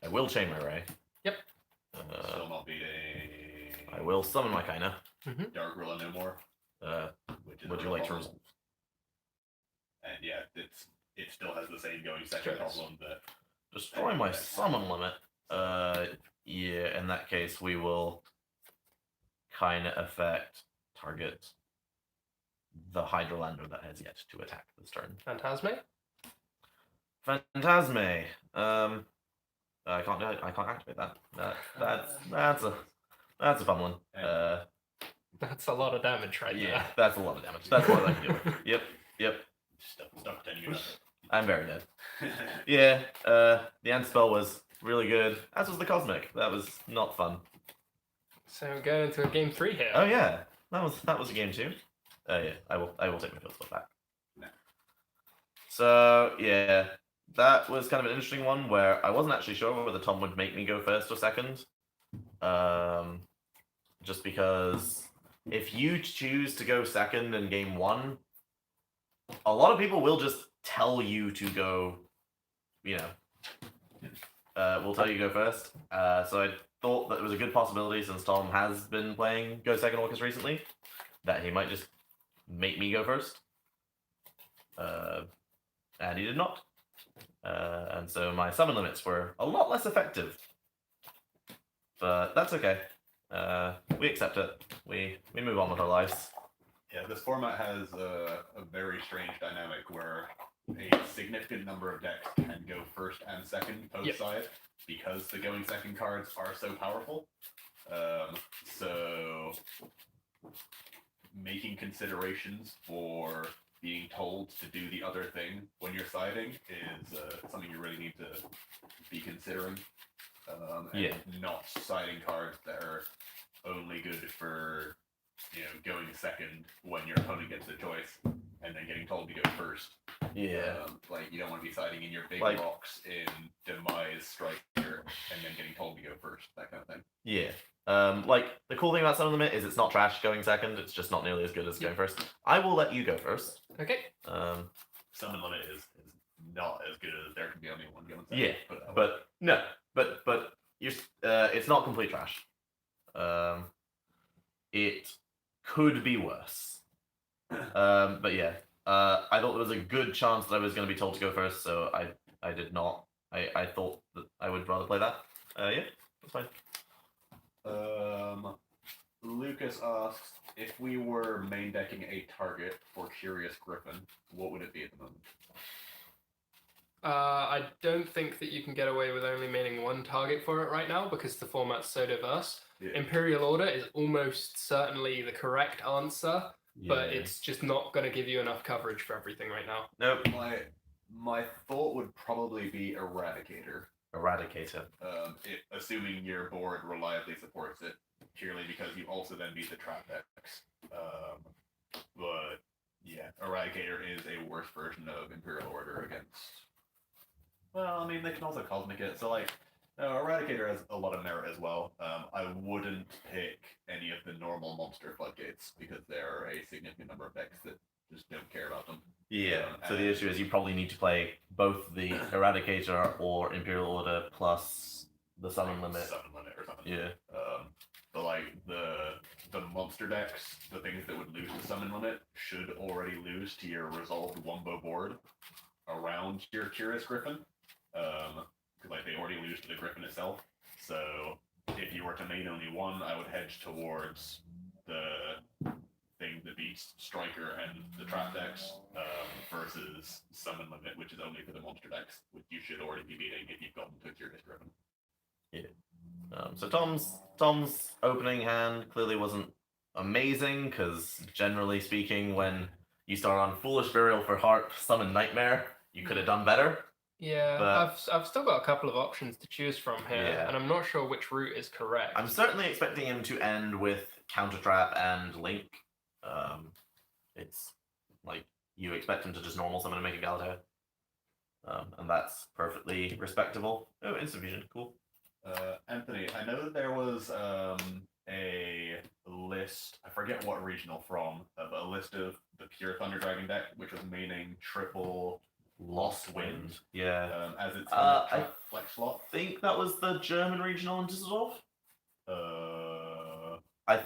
I will chain my ray. Yep. Still not beating. I will summon my Kaina. Dark Gorilla no more. Which is Would a you real like to problem. resolve? And yeah, it still has the same going second Sure. problem that Destroy my summon limit. Yeah, in that case, we will kind of affect target the Hydrolander that has yet to attack this turn. Phantasme? Phantasme. I can't activate that. That's a fun one. That's a lot of damage right Yeah, there. that's a lot of damage. That's what I can do. Yep. stop pretending you're not. I'm very dead. Yeah, the end spell was really good, as was the Cosmic. That was not fun. So we're going into a game 3 here. Oh yeah, that was a game 2. Yeah, I will take my field spell back. No. So yeah, that was kind of an interesting one where I wasn't actually sure whether Tom would make me go first or second. Just because if you choose to go second in game 1, a lot of people will just tell you to go, will tell you to go first. So I thought that it was a good possibility, since Tom has been playing Go Second Orcus recently, that he might just make me go first. And he did not. And so my summon limits were a lot less effective. But that's okay. We accept it. We move on with our lives. Yeah, this format has a very strange dynamic where a significant number of decks can go first and second post side because the going second cards are so powerful. So making considerations for being told to do the other thing when you're siding is something you really need to be considering. And not siding cards that are only good for going second when your opponent gets a choice and then getting told to go first. Yeah. Like you don't want to be siding in your big Like- rocks in Demise Striker and then getting told to go first, that kind of thing. Yeah. Like the cool thing about Summon Limit is it's not trash going second. It's just not nearly as good as going first. I will let you go first. Okay. Summon Limit is not as good as there can be only one going second. Yeah, but no, but you're it's not complete trash. It could be worse. But yeah, I thought there was a good chance that I was going to be told to go first, so I did not. I thought that I would rather play that. Yeah, that's fine. Lucas asks, if we were main decking a target for Curious Griffin, what would it be at the moment? I don't think that you can get away with only maining one target for it right now because the format's so diverse. Yeah. Imperial Order is almost certainly the correct answer, but it's just not going to give you enough coverage for everything right now. Nope. My thought would probably be Eradicator. Eradicator. Assuming your board reliably supports it, purely because you also then beat the trap decks. But yeah, Eradicator is a worse version of Imperial Order against. Well, I mean, they can also Cosmic it, so like, Eradicator has a lot of merit as well. I wouldn't pick any of the normal monster floodgates because there are a significant number of decks that just don't care about them. Yeah, so the issue is you probably need to play both the Eradicator or Imperial Order plus the Summon Limit. Summon Limit or something. Yeah. But like the monster decks, the things that would lose the Summon Limit should already lose to your Resolved Wumbo board around your Curious Griffin. Because like they already lose to the Griffin itself. So if you were to main only one, I would hedge towards the thing that beats Striker and the trap decks versus Summon Limit, which is only for the monster decks, which you should already be beating if you've gotten to Curious Griffin. Yeah. So Tom's opening hand clearly wasn't amazing because generally speaking, when you start on Foolish Burial for Heart, Summon Nightmare, you could have done better. Yeah, But- I've still got a couple of options to choose from here, Yeah. and I'm not sure which route is correct. I'm certainly expecting him to end with Counter Trap and Link. It's like you expect him to just normal summon and make a Galatea. And that's perfectly respectable. Oh, Instant Fusion, cool. Anthony, I know that there was a list, I forget what regional from, but a list of the pure Thunder Dragon deck, which was meaning triple Lost Wind. Yeah. As it's I flex slot. think that was the German regional in Düsseldorf. I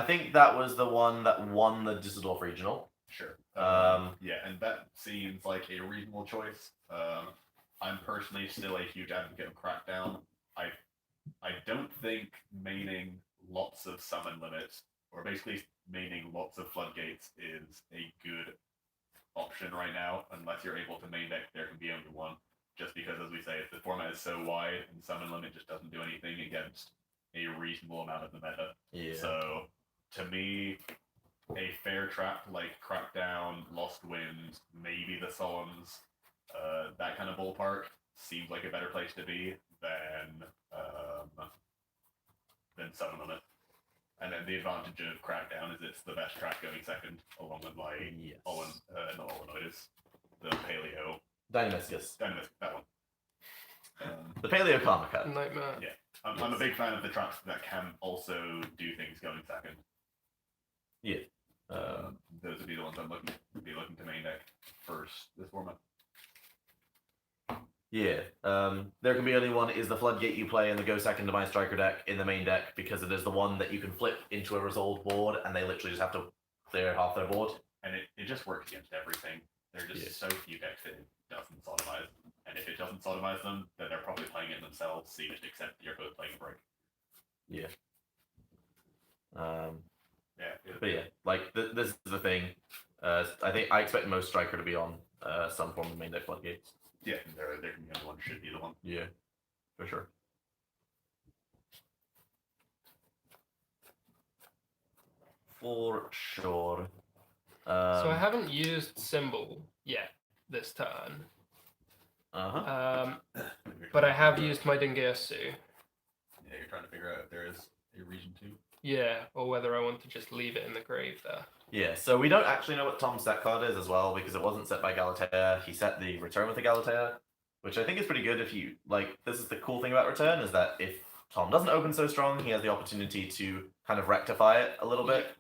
think that was the one that won the Düsseldorf regional. Sure. Yeah, and that seems like a reasonable choice. I'm personally still a huge advocate of Crackdown. I don't think maining lots of summon limits, or basically maining lots of floodgates, is a good option right now, unless you're able to main deck there can be only one. Just because, as we say, the format is so wide, and summon limit just doesn't do anything against a reasonable amount of the meta. Yeah. So, to me, a fair trap like Crackdown, Lost Wind, maybe the Solemns, that kind of ballpark seems like a better place to be than Summon Limit. And then the advantage of Crackdown is it's the best track going second, along with like Yes. not Olenoides, the Paleo. Dynamiscus. Dynamiscus, that one. The Paleo Comica. Nightmare. Yeah. I'm a big fan of the tracks that can also do things going second. Yeah. Those would be the ones I'm looking to main deck first this format. Yeah. There can be only one is the Floodgate you play in the Go Second to My Striker deck in the main deck, because it is the one that you can flip into a resolved board and they literally just have to clear half their board. And it just works against everything. There are just so few decks that it doesn't sodomize. And if it doesn't sodomize them, then they're probably playing it themselves, so you just accept that you're both playing a break. Yeah. But yeah, like this is the thing. I expect most Striker to be on some form of main deck Floodgates. Yeah, there can be only one, should be the one. Yeah, for sure. For sure. So I haven't used Symbol yet this turn. But I have used my Dingesu. Yeah, you're trying to figure out if there is a reason to. Yeah, or whether I want to just leave it in the grave there. Yeah, so we don't actually know what Tom's set card is as well, because it wasn't set by Galatea. He set the Return with the Galatea, which I think is pretty good if you, like, this is the cool thing about Return, is that if Tom doesn't open so strong, he has the opportunity to kind of rectify it a little bit.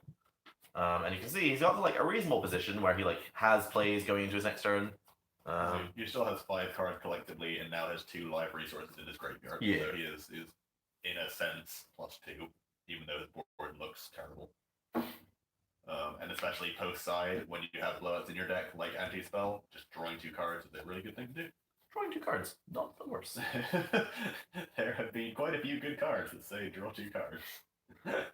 And you can see he's got, like, a reasonable position where he, like, has plays going into his next turn. He still has 5 cards collectively, and now has 2 live resources in his graveyard. Yeah. So he is in a sense +2, even though his board looks terrible. And especially post side, when you have blowouts in your deck like anti-spell, just drawing 2 cards is a really good thing to do. Drawing 2 cards, not the worst. There have been quite a few good cards that say draw 2 cards.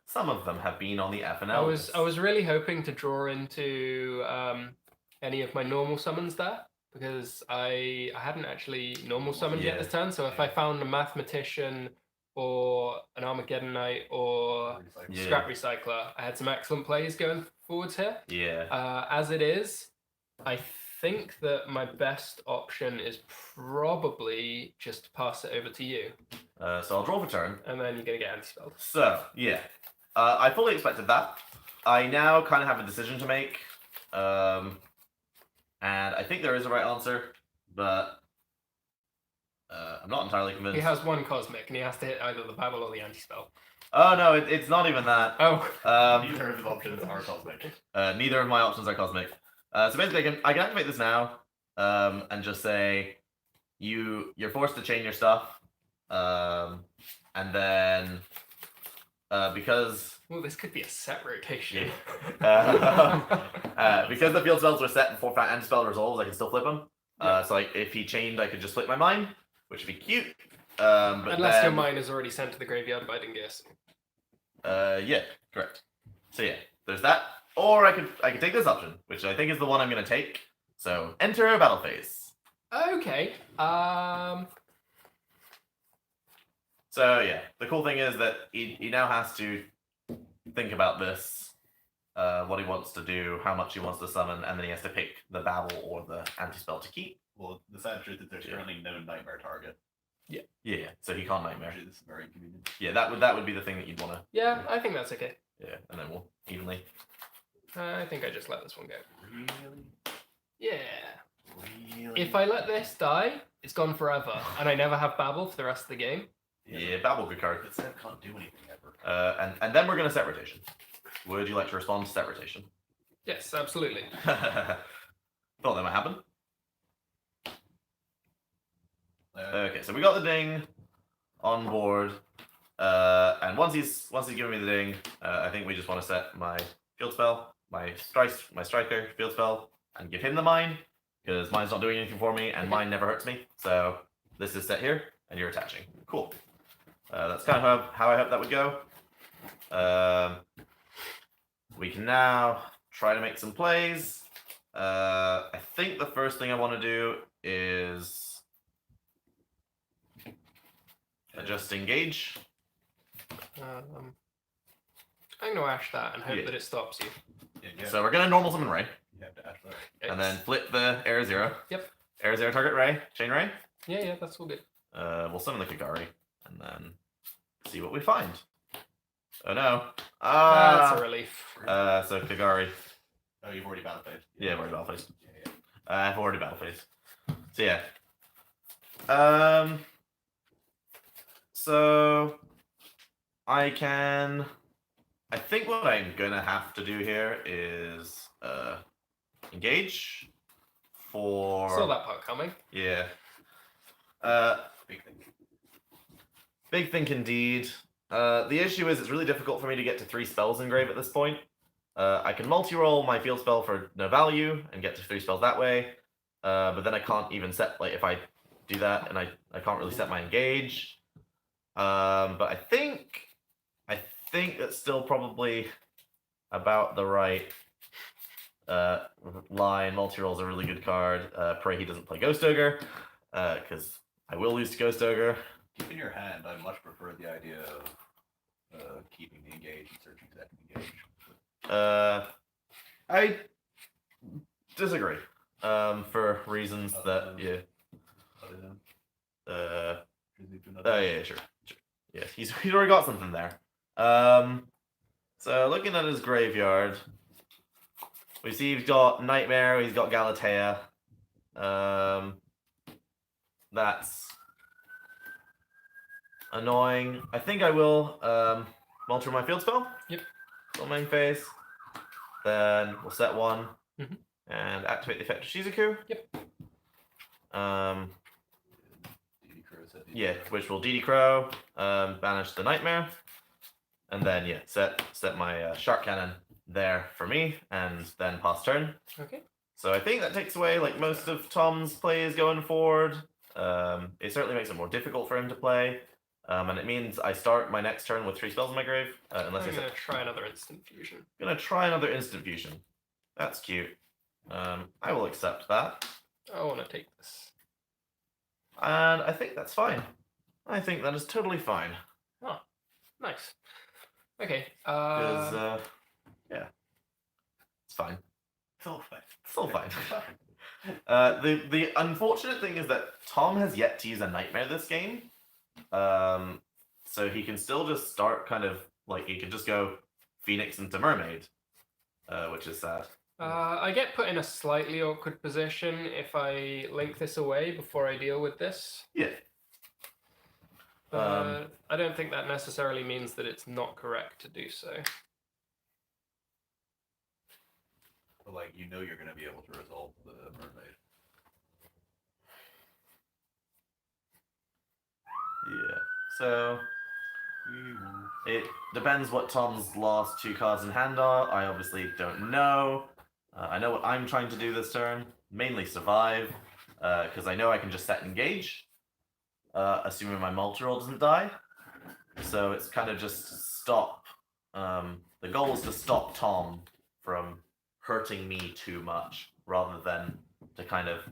Some of them have been on the FNL. I was really hoping to draw into any of my normal summons there, because I hadn't actually normal summoned yet this turn. So if I found a Mathematician or an Armageddon Knight or Scrap Recycler, I had some excellent plays going forwards here. Yeah. As it is, I think that my best option is probably just to pass it over to you. So I'll draw for turn. And then you're going to get anti-spelled. So, yeah. I fully expected that. I now kind of have a decision to make. And I think there is a right answer, but I'm not entirely convinced. He has 1 Cosmic, and he has to hit either the Babel or the anti-spell. Oh, no, it's not even that. Oh. Neither of his options are cosmic. Neither of my options are cosmic. So basically, I can activate this now, and just say, you're forced to chain your stuff, and then, because... Well, this could be a set rotation. Because the field spells were set before anti-spell resolves, I can still flip them. So like, if he chained, I could just flip my mine, which would be cute. But Unless then, your mine is already sent to the graveyard by Dingus. yeah, correct. So yeah, there's that. Or I could take this option, which I think is the one I'm going to take. So enter a battle phase. Okay. So yeah, the cool thing is that he now has to think about this, what he wants to do, how much he wants to summon, and then he has to pick the Babel or the anti-spell to keep. Well, the sad truth is there's currently no nightmare target. Yeah, so he can't nightmare. Which is very convenient. Yeah, that would be the thing that you'd want to. Yeah, I think that's okay. Yeah, and then we'll evenly. I think I just let this one go. Really? Yeah. Really? If I let this die, it's gone forever, and I never have Babel for the rest of the game. Yeah, Babel, good card. But Seth can't do anything ever. And then we're going to set rotation. Would you like to respond to set rotation? Yes, absolutely. Thought that might happen. Okay, so we got the ding on board, and once he's given me the ding, I think we just want to set my field spell, my striker field spell, and give him the mine because mine's not doing anything for me, and mine never hurts me. So this is set here, and you're attaching. Cool. That's kind of how I hope that would go. We can now try to make some plays. I think the first thing I want to do is adjust engage. I'm gonna ash that and hope Yeah. that it stops you. Yeah, So we're gonna normal summon Ray, you have to ask that. and then flip the Air Zero. Yep. Air Zero target Ray, chain Ray. Yeah, that's all good. We'll summon the Kagari, and then see what we find. Oh no. That's a relief. So Kagari. Oh, you've already battle phased. Yeah, I've already battle phased. Yeah. I've already battle phased. So yeah. So I think what I'm gonna have to do here is engage for Saw that part coming. yeah. Big thing. Big think indeed. The issue is it's really difficult for me to get to 3 spells in grave at this point. I can multi-roll my field spell for no value and get to 3 spells that way. But then I can't even set, like, if I do that, and I can't really set my engage. But I think that's still probably about the right line. Multi-roll is a really good card. Pray he doesn't play Ghost Ogre, because I will lose to Ghost Ogre. Keep in your hand, I much prefer the idea of keeping the engage and searching second engage. I disagree. For reasons that yeah. Yeah, sure. Yeah, he's already got something there. So looking at his graveyard, we see he's got Nightmare, he's got Galatea. That's annoying. I think I will alter my field spell. Yep. Still main phase. Then we'll set one Mhm. and activate the effect of Shizuku. Yep. Yeah, which will DD Crow, banish the Nightmare, and then yeah, set my Shark Cannon there for me, and then pass turn. Okay. So I think that takes away like most of Tom's plays going forward. It certainly makes it more difficult for him to play, and it means I start my next turn with 3 spells in my grave, unless I'm I gonna try another instant fusion. gonna try another instant fusion. That's cute. I will accept that. I want to take this. And I think that's fine. I think that is totally fine. Nice. Okay. Because, yeah. It's fine. It's all fine. It's all fine. The unfortunate thing is that Tom has yet to use a Nightmare this game. So he can still just start kind of, like, he can just go Phoenix into Mermaid. Which is sad. I get put in a slightly awkward position if I link this away before I deal with this. Yeah. I don't think that necessarily means that it's not correct to do so. But like you know you're gonna be able to resolve the mermaid. Yeah. So it depends what Tom's last 2 cards in hand are. I obviously don't know. I know what I'm trying to do this turn. Mainly survive, because I know I can just set engage, assuming my multi-roll doesn't die. So it's kind of just stop. The goal is to stop Tom from hurting me too much, rather than to kind of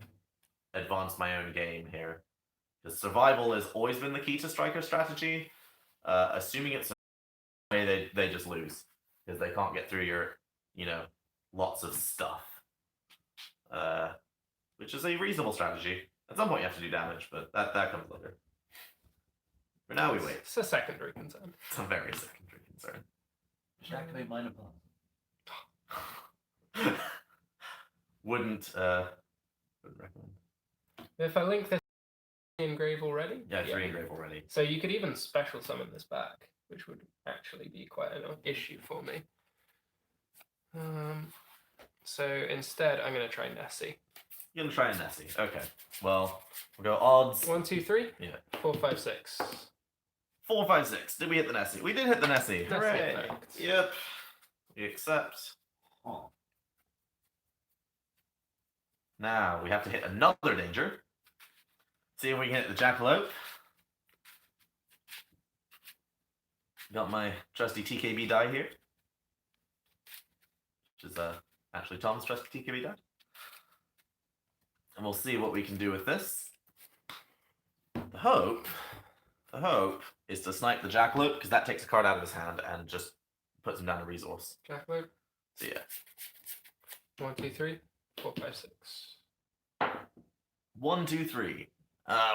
advance my own game here. Because survival has always been the key to striker strategy. Assuming it's a way they just lose because they can't get through your, lots of stuff. Which is a reasonable strategy. At some point you have to do damage, but that comes later. For now we wait. It's a secondary concern. It's a very secondary concern. Just activate mine upon. Wouldn't recommend. If I link this engrave already? Yeah, 3 engrave already. So you could even special summon this back, which would actually be quite an issue for me. So instead, I'm going to try Nessie. You're gonna try a Nessie. Okay. Well, We'll go odds. 1, 2, 3. Yeah. 4, 5, 6. 4, 5, 6. Did we hit the Nessie? We did hit the Nessie. Nessie Hooray. effect. Yep. We accept. Oh. Now we have to hit another danger. See if we can hit the Jackalope. Got my trusty TKB die here. Which is actually Tom's trusty TKB die. And we'll see what we can do with this. The hope is to snipe the Jackalope, because that takes a card out of his hand and just puts him down a resource. Jackalope. So yeah. 1, 2, 3. 4, 5, 6. 1, 2, 3.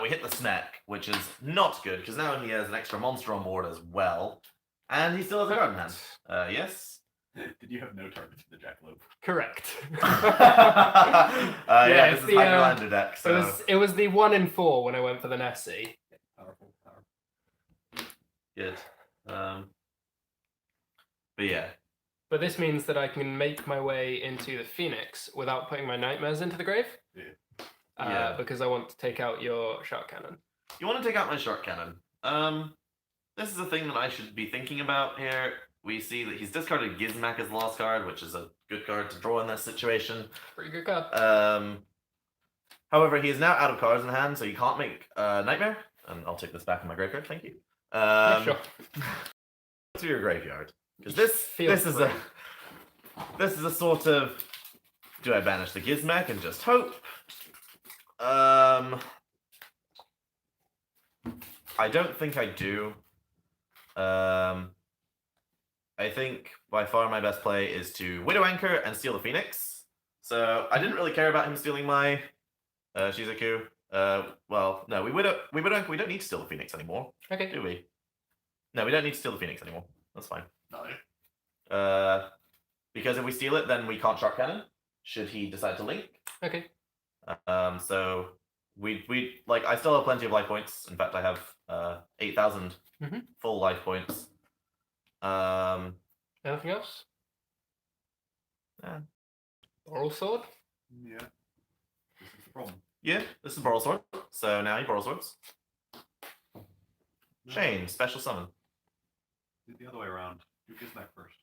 We hit the snack, which is not good, because now he has an extra monster on board as well. And he still has a card in hand. Yes? Did you have no targets for the Jackalope? Correct. Yeah, it's this is Hydrolander deck, so... It was the 1 in 4 when I went for the Nessie. Powerful, powerful. Good. But yeah. But this means that I can make my way into the Phoenix without putting my Nightmares into the grave. Yeah. Yeah. Because I want to take out your Shark Cannon. You want to take out my Shark Cannon. This is a thing that I should be thinking about here. We see that he's discarded Gizmak as the lost card, which is a good card to draw in this situation. Pretty good card. However, he is now out of cards in hand, so you can't make Nightmare. And I'll take this back in my graveyard, thank you. Yeah, sure. To your graveyard. Because this is free. a sort of, do I banish the Gizmak and just hope? I don't think I do. I think by far my best play is to Widow Anchor and steal the Phoenix. So I didn't really care about him stealing my Shizuku. Well, no, we Widow Anchor. We don't need to steal the Phoenix anymore, Okay. do we? No, we don't need to steal the Phoenix anymore. That's fine. No. Because if we steal it, then we can't Shark Cannon. Should he decide to link? Okay. So we like I still have plenty of life points. In fact, I have 8,000 full life points. Anything else? Yeah. Oral Sword? Yeah. This is the problem. Yeah, this is Boral Sword. So now you Boral Swords. No. Shane, special summon. Do it the other way around. Do Gizmek first.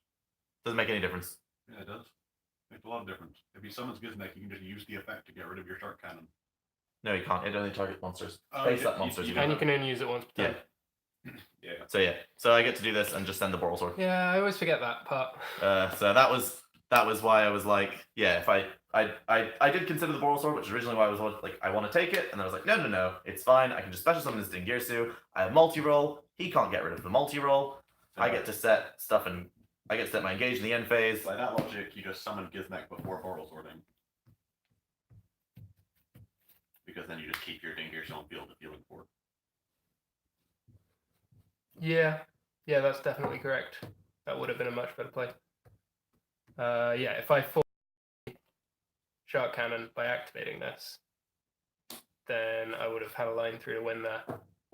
Doesn't make any difference. Yeah, it does. Makes a lot of difference. If he summons Gizmek, you can just use the effect to get rid of your Shark Cannon. No, you can't. It only targets monsters. Oh, Face yeah, up monsters. you You And can. you can only use it once per Yeah. turn. Yeah. So yeah. So I get to do this and just send the Boral Sword. Yeah, I always forget that part. So that was why I was like, yeah, if I did consider the Boral Sword, which is originally why I was like, I want to take it, and I was like, no, it's fine. I can just special summon this Dingirsu. I have multi-roll. He can't get rid of the multi-roll. I get to set stuff and I get to set my engage in the end phase. By that logic, you just summon Gizmek before Boral Sorting. Because then you just keep your Dingirsu on field if you look for it. Yeah, that's definitely correct. That would have been a much better play. Yeah, if I fought Shark Cannon by activating this, then I would have had a line through to win there.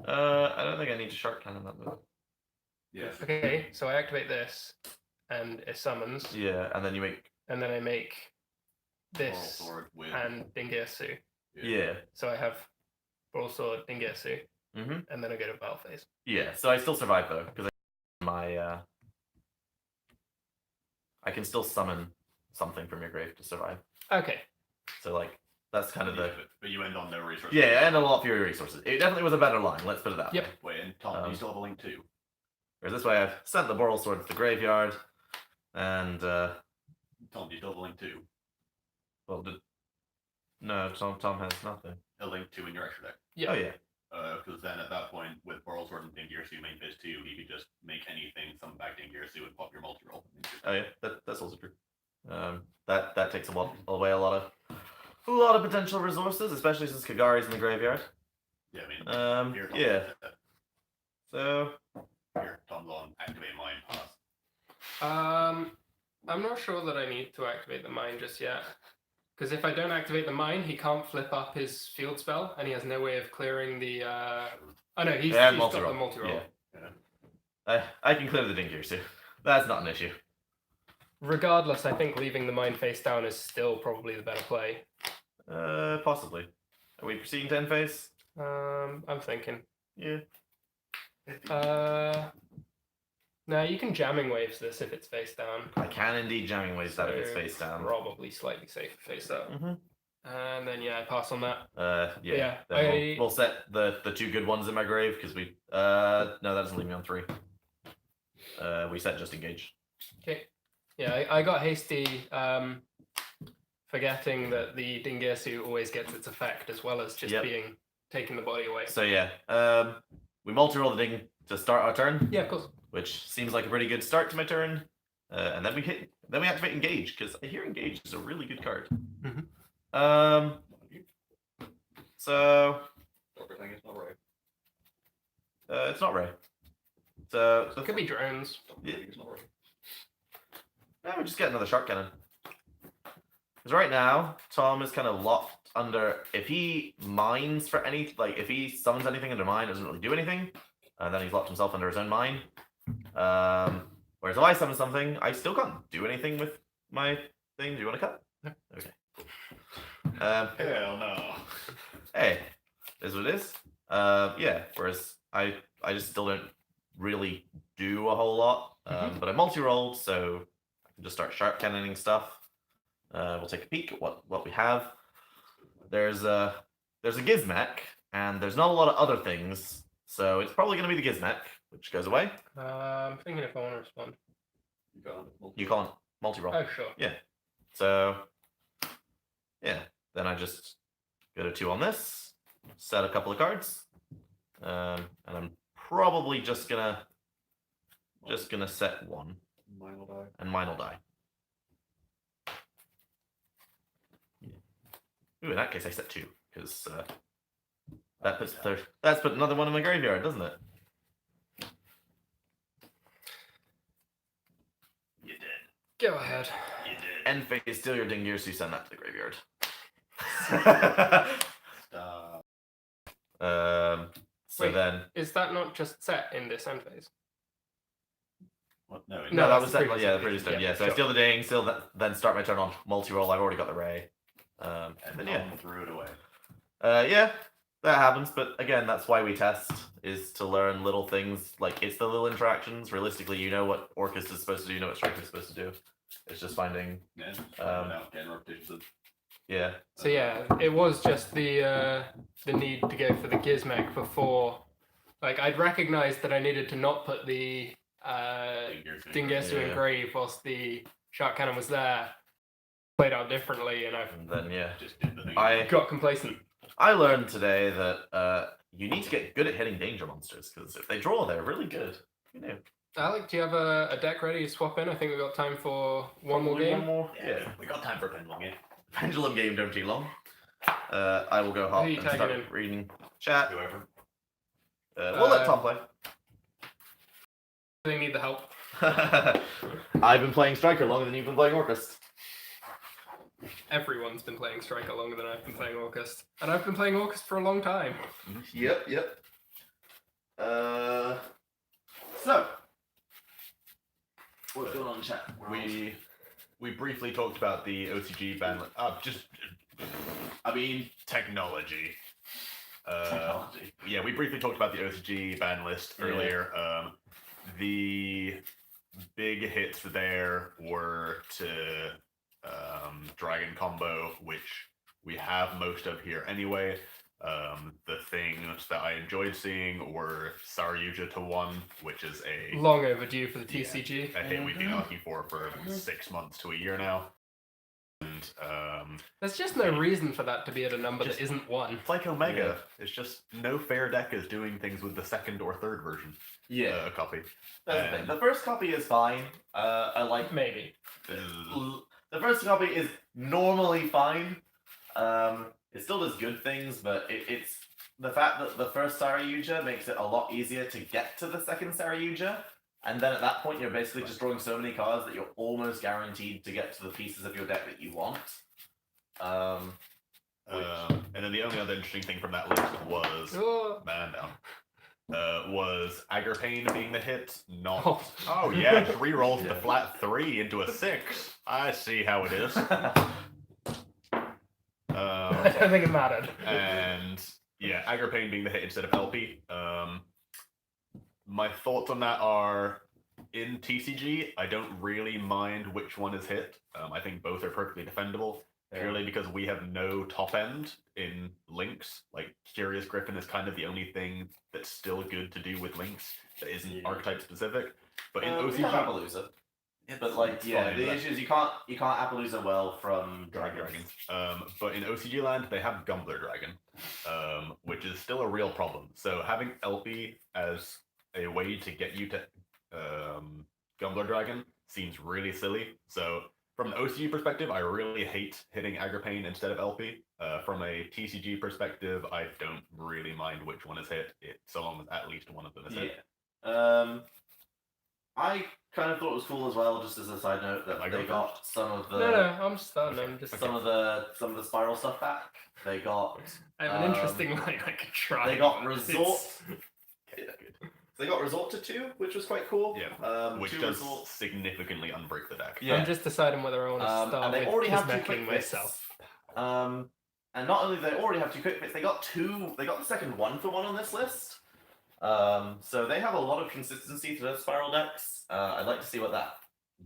I don't think I need to Shark Cannon that move. Yeah. Okay, so I activate this, and it summons, Yeah, and then you make. and then I make Boral this Sword with. and Dingirsu. Yeah. So I have Brawl Sword, Dingirsu, Mhm. and then I go to battle phase. Yeah. So I still survive though because I can still summon something from your grave to survive. Okay. So like that's kind of the. But you end on no resources. Yeah, and a lot fewer resources. It definitely was a better line. Let's put it that Yep. way. Wait, and Tom, do you still have a link too? Whereas this way, I've sent the Boral Sword to the graveyard, and Tom, do you still have a link too? well, no, Tom has nothing. A link to in your extra deck. Yeah. Oh yeah, Because then at that point, with Boral Sword and Dingirsu main phase 2, you could just make anything, summon back Dingirsu, and pop your multi-roll. oh yeah, that's also true. That takes away a lot of potential resources, especially since Kagari's in the graveyard. Yeah, I mean, here, Tom, Yeah. So Here, Tom's on activate mine pass. I'm not sure that I need to activate the mine just yet. Because if I don't activate the mine, he can't flip up his field spell, and he has no way of clearing the. Oh no, he's got the multi-roll. multi-roll. Yeah. I can clear the Dingirsu. That's not an issue. Regardless, I think leaving the mine face down is still probably the better play. Possibly. Are we proceeding to end phase? I'm thinking. Yeah. No, you can jamming waves this if it's face down. I can indeed jamming waves that if it's So face down. Probably slightly safer face up. Mm-hmm. And then yeah, I pass on that. Yeah. Yeah, Then we'll set the 2 good ones in my grave because we no, that doesn't leave me on 3. We set just engage. Okay. Yeah, I got hasty, forgetting that the Dingesu always gets its effect as well as just being taking the body away. So yeah, we multi-roll the ding to start our turn. Yeah, of course. Which seems like a pretty good start to my turn. And then we activate engage because I hear engage is a really good card. Mm-hmm. So It's not right. it's not Ray. So It could be drones. Yeah. It's not right. We just get another shark cannon. Because right now, Tom is kind of locked under. If he mines for any, like if he summons anything under mine, it doesn't really do anything. And then he's locked himself under his own mine. Whereas if I summon something, I still can't do anything with my thing. Do you want to cut? No. Okay. Hell no. Hey, is what it is. Yeah. Whereas I just still don't really do a whole lot. But I multi-rolled, so I can just start sharp cannoning stuff. We'll take a peek at what we have. There's a Gizmek, and there's not a lot of other things, so it's probably going to be the Gizmek, which goes away. I'm thinking if I want to respond. You can't multi-roll. Oh, sure. Yeah. So, yeah. Then I just go to 2 on this, set a couple of cards, and I'm probably just gonna set 1, Mine will die. and mine will die. Ooh, in that case, I set 2 because that's put another one in my graveyard, doesn't it? You did. Go ahead. You did. End phase, steal your Dingears, so you send that to the graveyard. So Wait. then. Is that not just set in this end phase? What? No, No, that that's was the set. previous Yeah, the one. previous turn. Yeah, Yeah, so I sure. steal the ding, steal that, then start my turn on multi-roll. I've already got the ray. And then yeah. threw it away. Yeah, that happens. But again, that's why we test, is to learn little things. Like, it's the little interactions. Realistically, you know what Orcus is supposed to do, you know what Striker is supposed to do. It's just finding. Yeah. Getting repetitions. Yeah. So yeah, it was just the need to go for the Gizmek before. Like, I'd recognized that I needed to not put the Dingesu Yeah. in grave whilst the shark cannon was there. Played out differently, and I've And then yeah. Just did the thing. got complacent. I learned today that you need to get good at hitting danger monsters, because if they draw, they're really good. You know. Alec, do you have a deck ready to swap in? I think we've got time for one more Probably game. One more. Yeah, we got time for a pendulum game. Pendulum game don't take long. I will go hop Who you and tagging start in? reading chat. Whoever. We'll let Tom play. They need the help. I've been playing Striker longer than you've been playing Orcust. Everyone's been playing Striker longer than I've been playing Orcust. And I've been playing Orcust for a long time. Yep. So, what's going on in chat? We briefly talked about the OCG ban. Technology. Technology. Yeah, we briefly talked about the OCG ban list earlier. The big hits there were to Dragon Combo, which we have most of here anyway. The things that I enjoyed seeing were Saryuja to 1, which is a Long overdue for the TCG. hit we've been asking for 6 months to a year now. And There's just no reason for that to be at a number Just- that isn't 1. it's like Omega. It's just no fair deck is doing things with the second or third version copy. That's the thing. The first copy is fine. I like. Maybe. The first copy is normally fine. It still does good things, but it's the fact that the first Saryuja makes it a lot easier to get to the second Saryuja, and then at that point you're basically just drawing so many cards that you're almost guaranteed to get to the pieces of your deck that you want. And then the only other interesting thing from that list was Oh. man down. Was Aggerpain being the hit? Not. Oh. Oh yeah, just rerolls the flat 3 into a 6. I see how it is. I don't think it mattered. And Yeah, Agripane being the hit instead of LP. My thoughts on that are, in TCG, I don't really mind which one is hit. I think both are perfectly defendable. Purely because we have no top end in links. Like Curious Griffin is kind of the only thing that's still good to do with links that isn't archetype specific. But in we have OCG, Appaloosa. But like, it's yeah, fine, the but- issue is you can't Appaloosa well from Dragons. But in OCG land, they have Gumbler Dragon, which is still a real problem. So having LP as a way to get you to Gumbler Dragon seems really silly. So from an OCG perspective, I really hate hitting Agripane instead of LP. From a TCG perspective, I don't really mind which one is hit, so long as at least one of them is hit. I kind of thought it was cool as well, just as a side note, that I they go got some of the No, I'm just done. I'm just. some of the spiral stuff back. They got I have an interesting line I could try. they got but resort. it's- Okay, good. They got resort to 2, which was quite cool. Yeah, which 2 does resorts. significantly unbreak the deck. Yeah. I'm just deciding whether I want to start and they with already have 2 Kismeking quick fits. myself. And not only do they already have 2 quick fits, they got the second 1-for-1 on this list. So they have a lot of consistency to their spiral decks. I'd like to see what that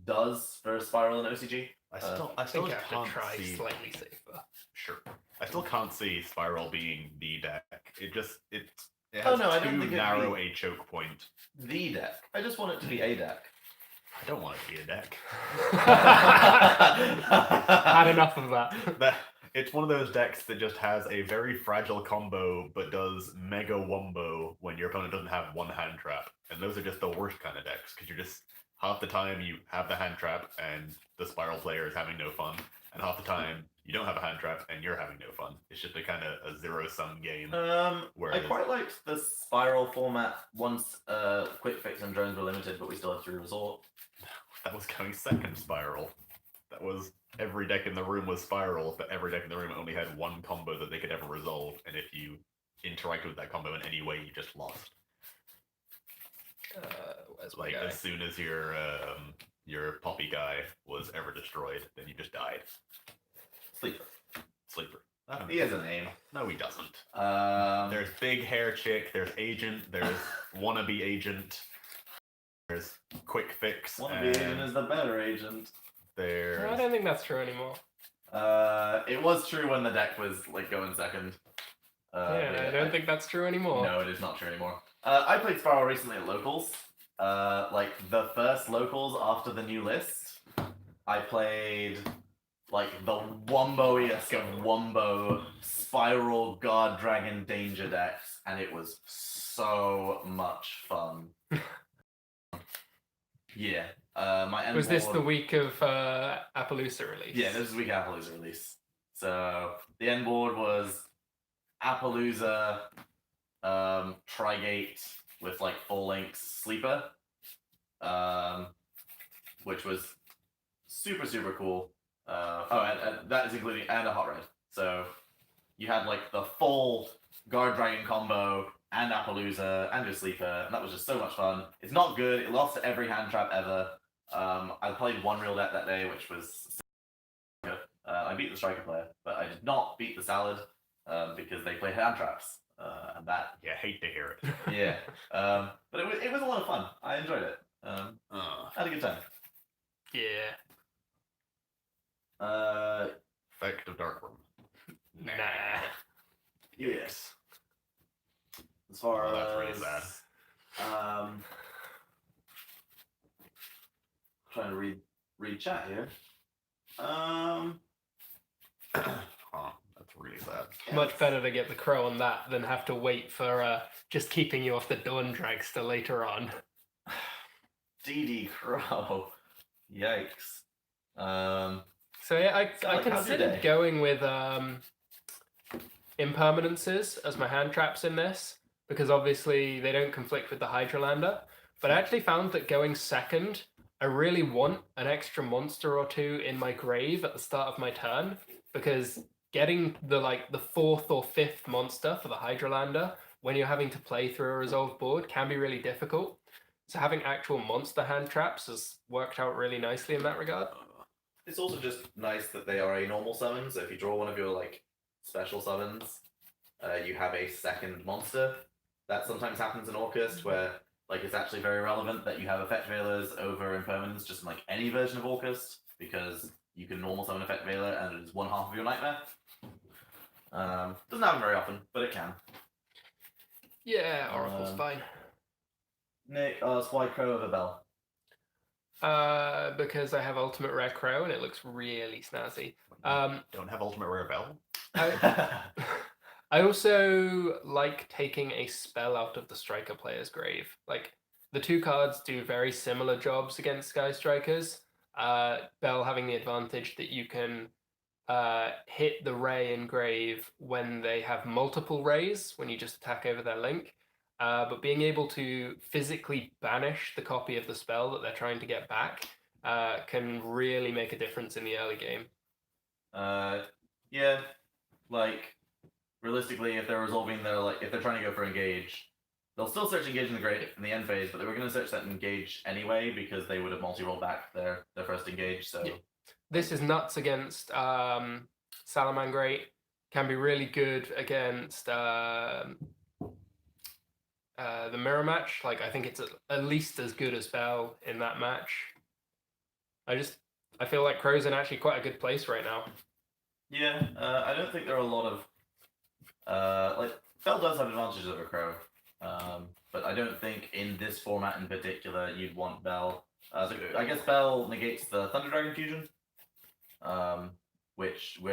does for Spiral and OCG. I I still think I have can't to try see. slightly safer. Sure. I still can't see Spiral being the deck. It Oh, has no, I don't too think it'd narrow be- a choke point. The deck. I just want it to be a deck. I don't want it to be a deck. Had enough of that. It's one of those decks that just has a very fragile combo, but does mega wombo when your opponent doesn't have one hand trap. And those are just the worst kind of decks, because you're just, half the time you have the hand trap and the Spiral player is having no fun, and half the time you don't have a hand trap and you're having no fun. It's just a kind of a zero-sum game. I Whereas, quite liked the Spiral format once Quick Fix and drones were limited, but we still had 3 resort. that was going second Spiral. That was every deck in the room was Spiral, but every deck in the room only had one combo that they could ever resolve, and if you interacted with that combo in any way, you just lost. Where's my Like guy? as soon as your Poppy guy was ever destroyed, then you just died. Sleeper. Sleeper. I don't He has a name. No, he doesn't. Um, There's big hair chick. There's agent. There's wannabe agent. There's quick fix. Wannabe agent is the better agent. There's I don't think that's true anymore. It was true when the deck was like going second. I don't think that's true anymore. No, it is not true anymore. I played Spiral recently at locals. Like the first locals after the new list. I played like the wombo-iest of wombo Spiral Guard Dragon Danger decks, and it was so much fun. Yeah. My end Was this board- the week of Appaloosa release? Yeah, this is week Appaloosa release. So the end board was Appaloosa, Trigate with like full links Sleeper, which was super cool. And that is including and a hot red. So you had like the full Guard Dragon combo and Appaloosa and your Sleeper, and that was just so much fun. It's not good. It lost to every hand trap ever. I played one real deck that day, which was I beat the Striker player, but I did not beat the Salad because they play hand traps, and that yeah, hate to hear it. yeah. But it was a lot of fun. I enjoyed it. I had a good time. Yeah. Effect of Dark Room. Nah. Yes. As far Oh, that's as really sad. Trying to read chat here. Huh, that's really sad. Much better to get the crow on that than have to wait for just keeping you off the Dawn Dragster later on. DD Crow. Yikes. So yeah, I like, how's your considered day? going with impermanences as my hand traps in this because obviously they don't conflict with the Hydralander. But I actually found that going second, I really want an extra monster or two in my grave at the start of my turn because getting the fourth or fifth monster for the Hydralander when you're having to play through a resolved board can be really difficult. So having actual monster hand traps has worked out really nicely in that regard. It's also just nice that they are a normal summon, so if you draw one of your like special summons, you have a second monster. That sometimes happens in Orcust, where like it's actually very relevant that you have Effect Veilers over Impermanence just in like any version of Orcust, because you can normal summon Effect Veiler and it is one half of your nightmare. Doesn't happen very often, but it can. Yeah, Oracle's fine. Nick asks why Crow over Bell. Because I have Ultimate Rare Crow and it looks really snazzy. Don't have Ultimate Rare Bell. I also like taking a spell out of the Striker player's grave. Like, the two cards do very similar jobs against Sky Strikers. Bell having the advantage that you can hit the Ray in grave when they have multiple Rays, when you just attack over their link. But being able to physically banish the copy of the spell that they're trying to get back can really make a difference in the early game. Yeah, like realistically, if they're resolving their if they're trying to go for engage, they'll still search engage in the end phase, but they were going to search that engage anyway because they would have multi-rolled back their first engage. So this is nuts against Salamangreat. Can be really good against the mirror match. Like, I think it's at least as good as Bell in that match. I feel like Crow's in actually quite a good place right now. Yeah, I don't think there are a lot of Bell does have advantages over Crow, but I don't think in this format in particular you'd want Bell. I guess Bell negates the Thunder Dragon fusion, which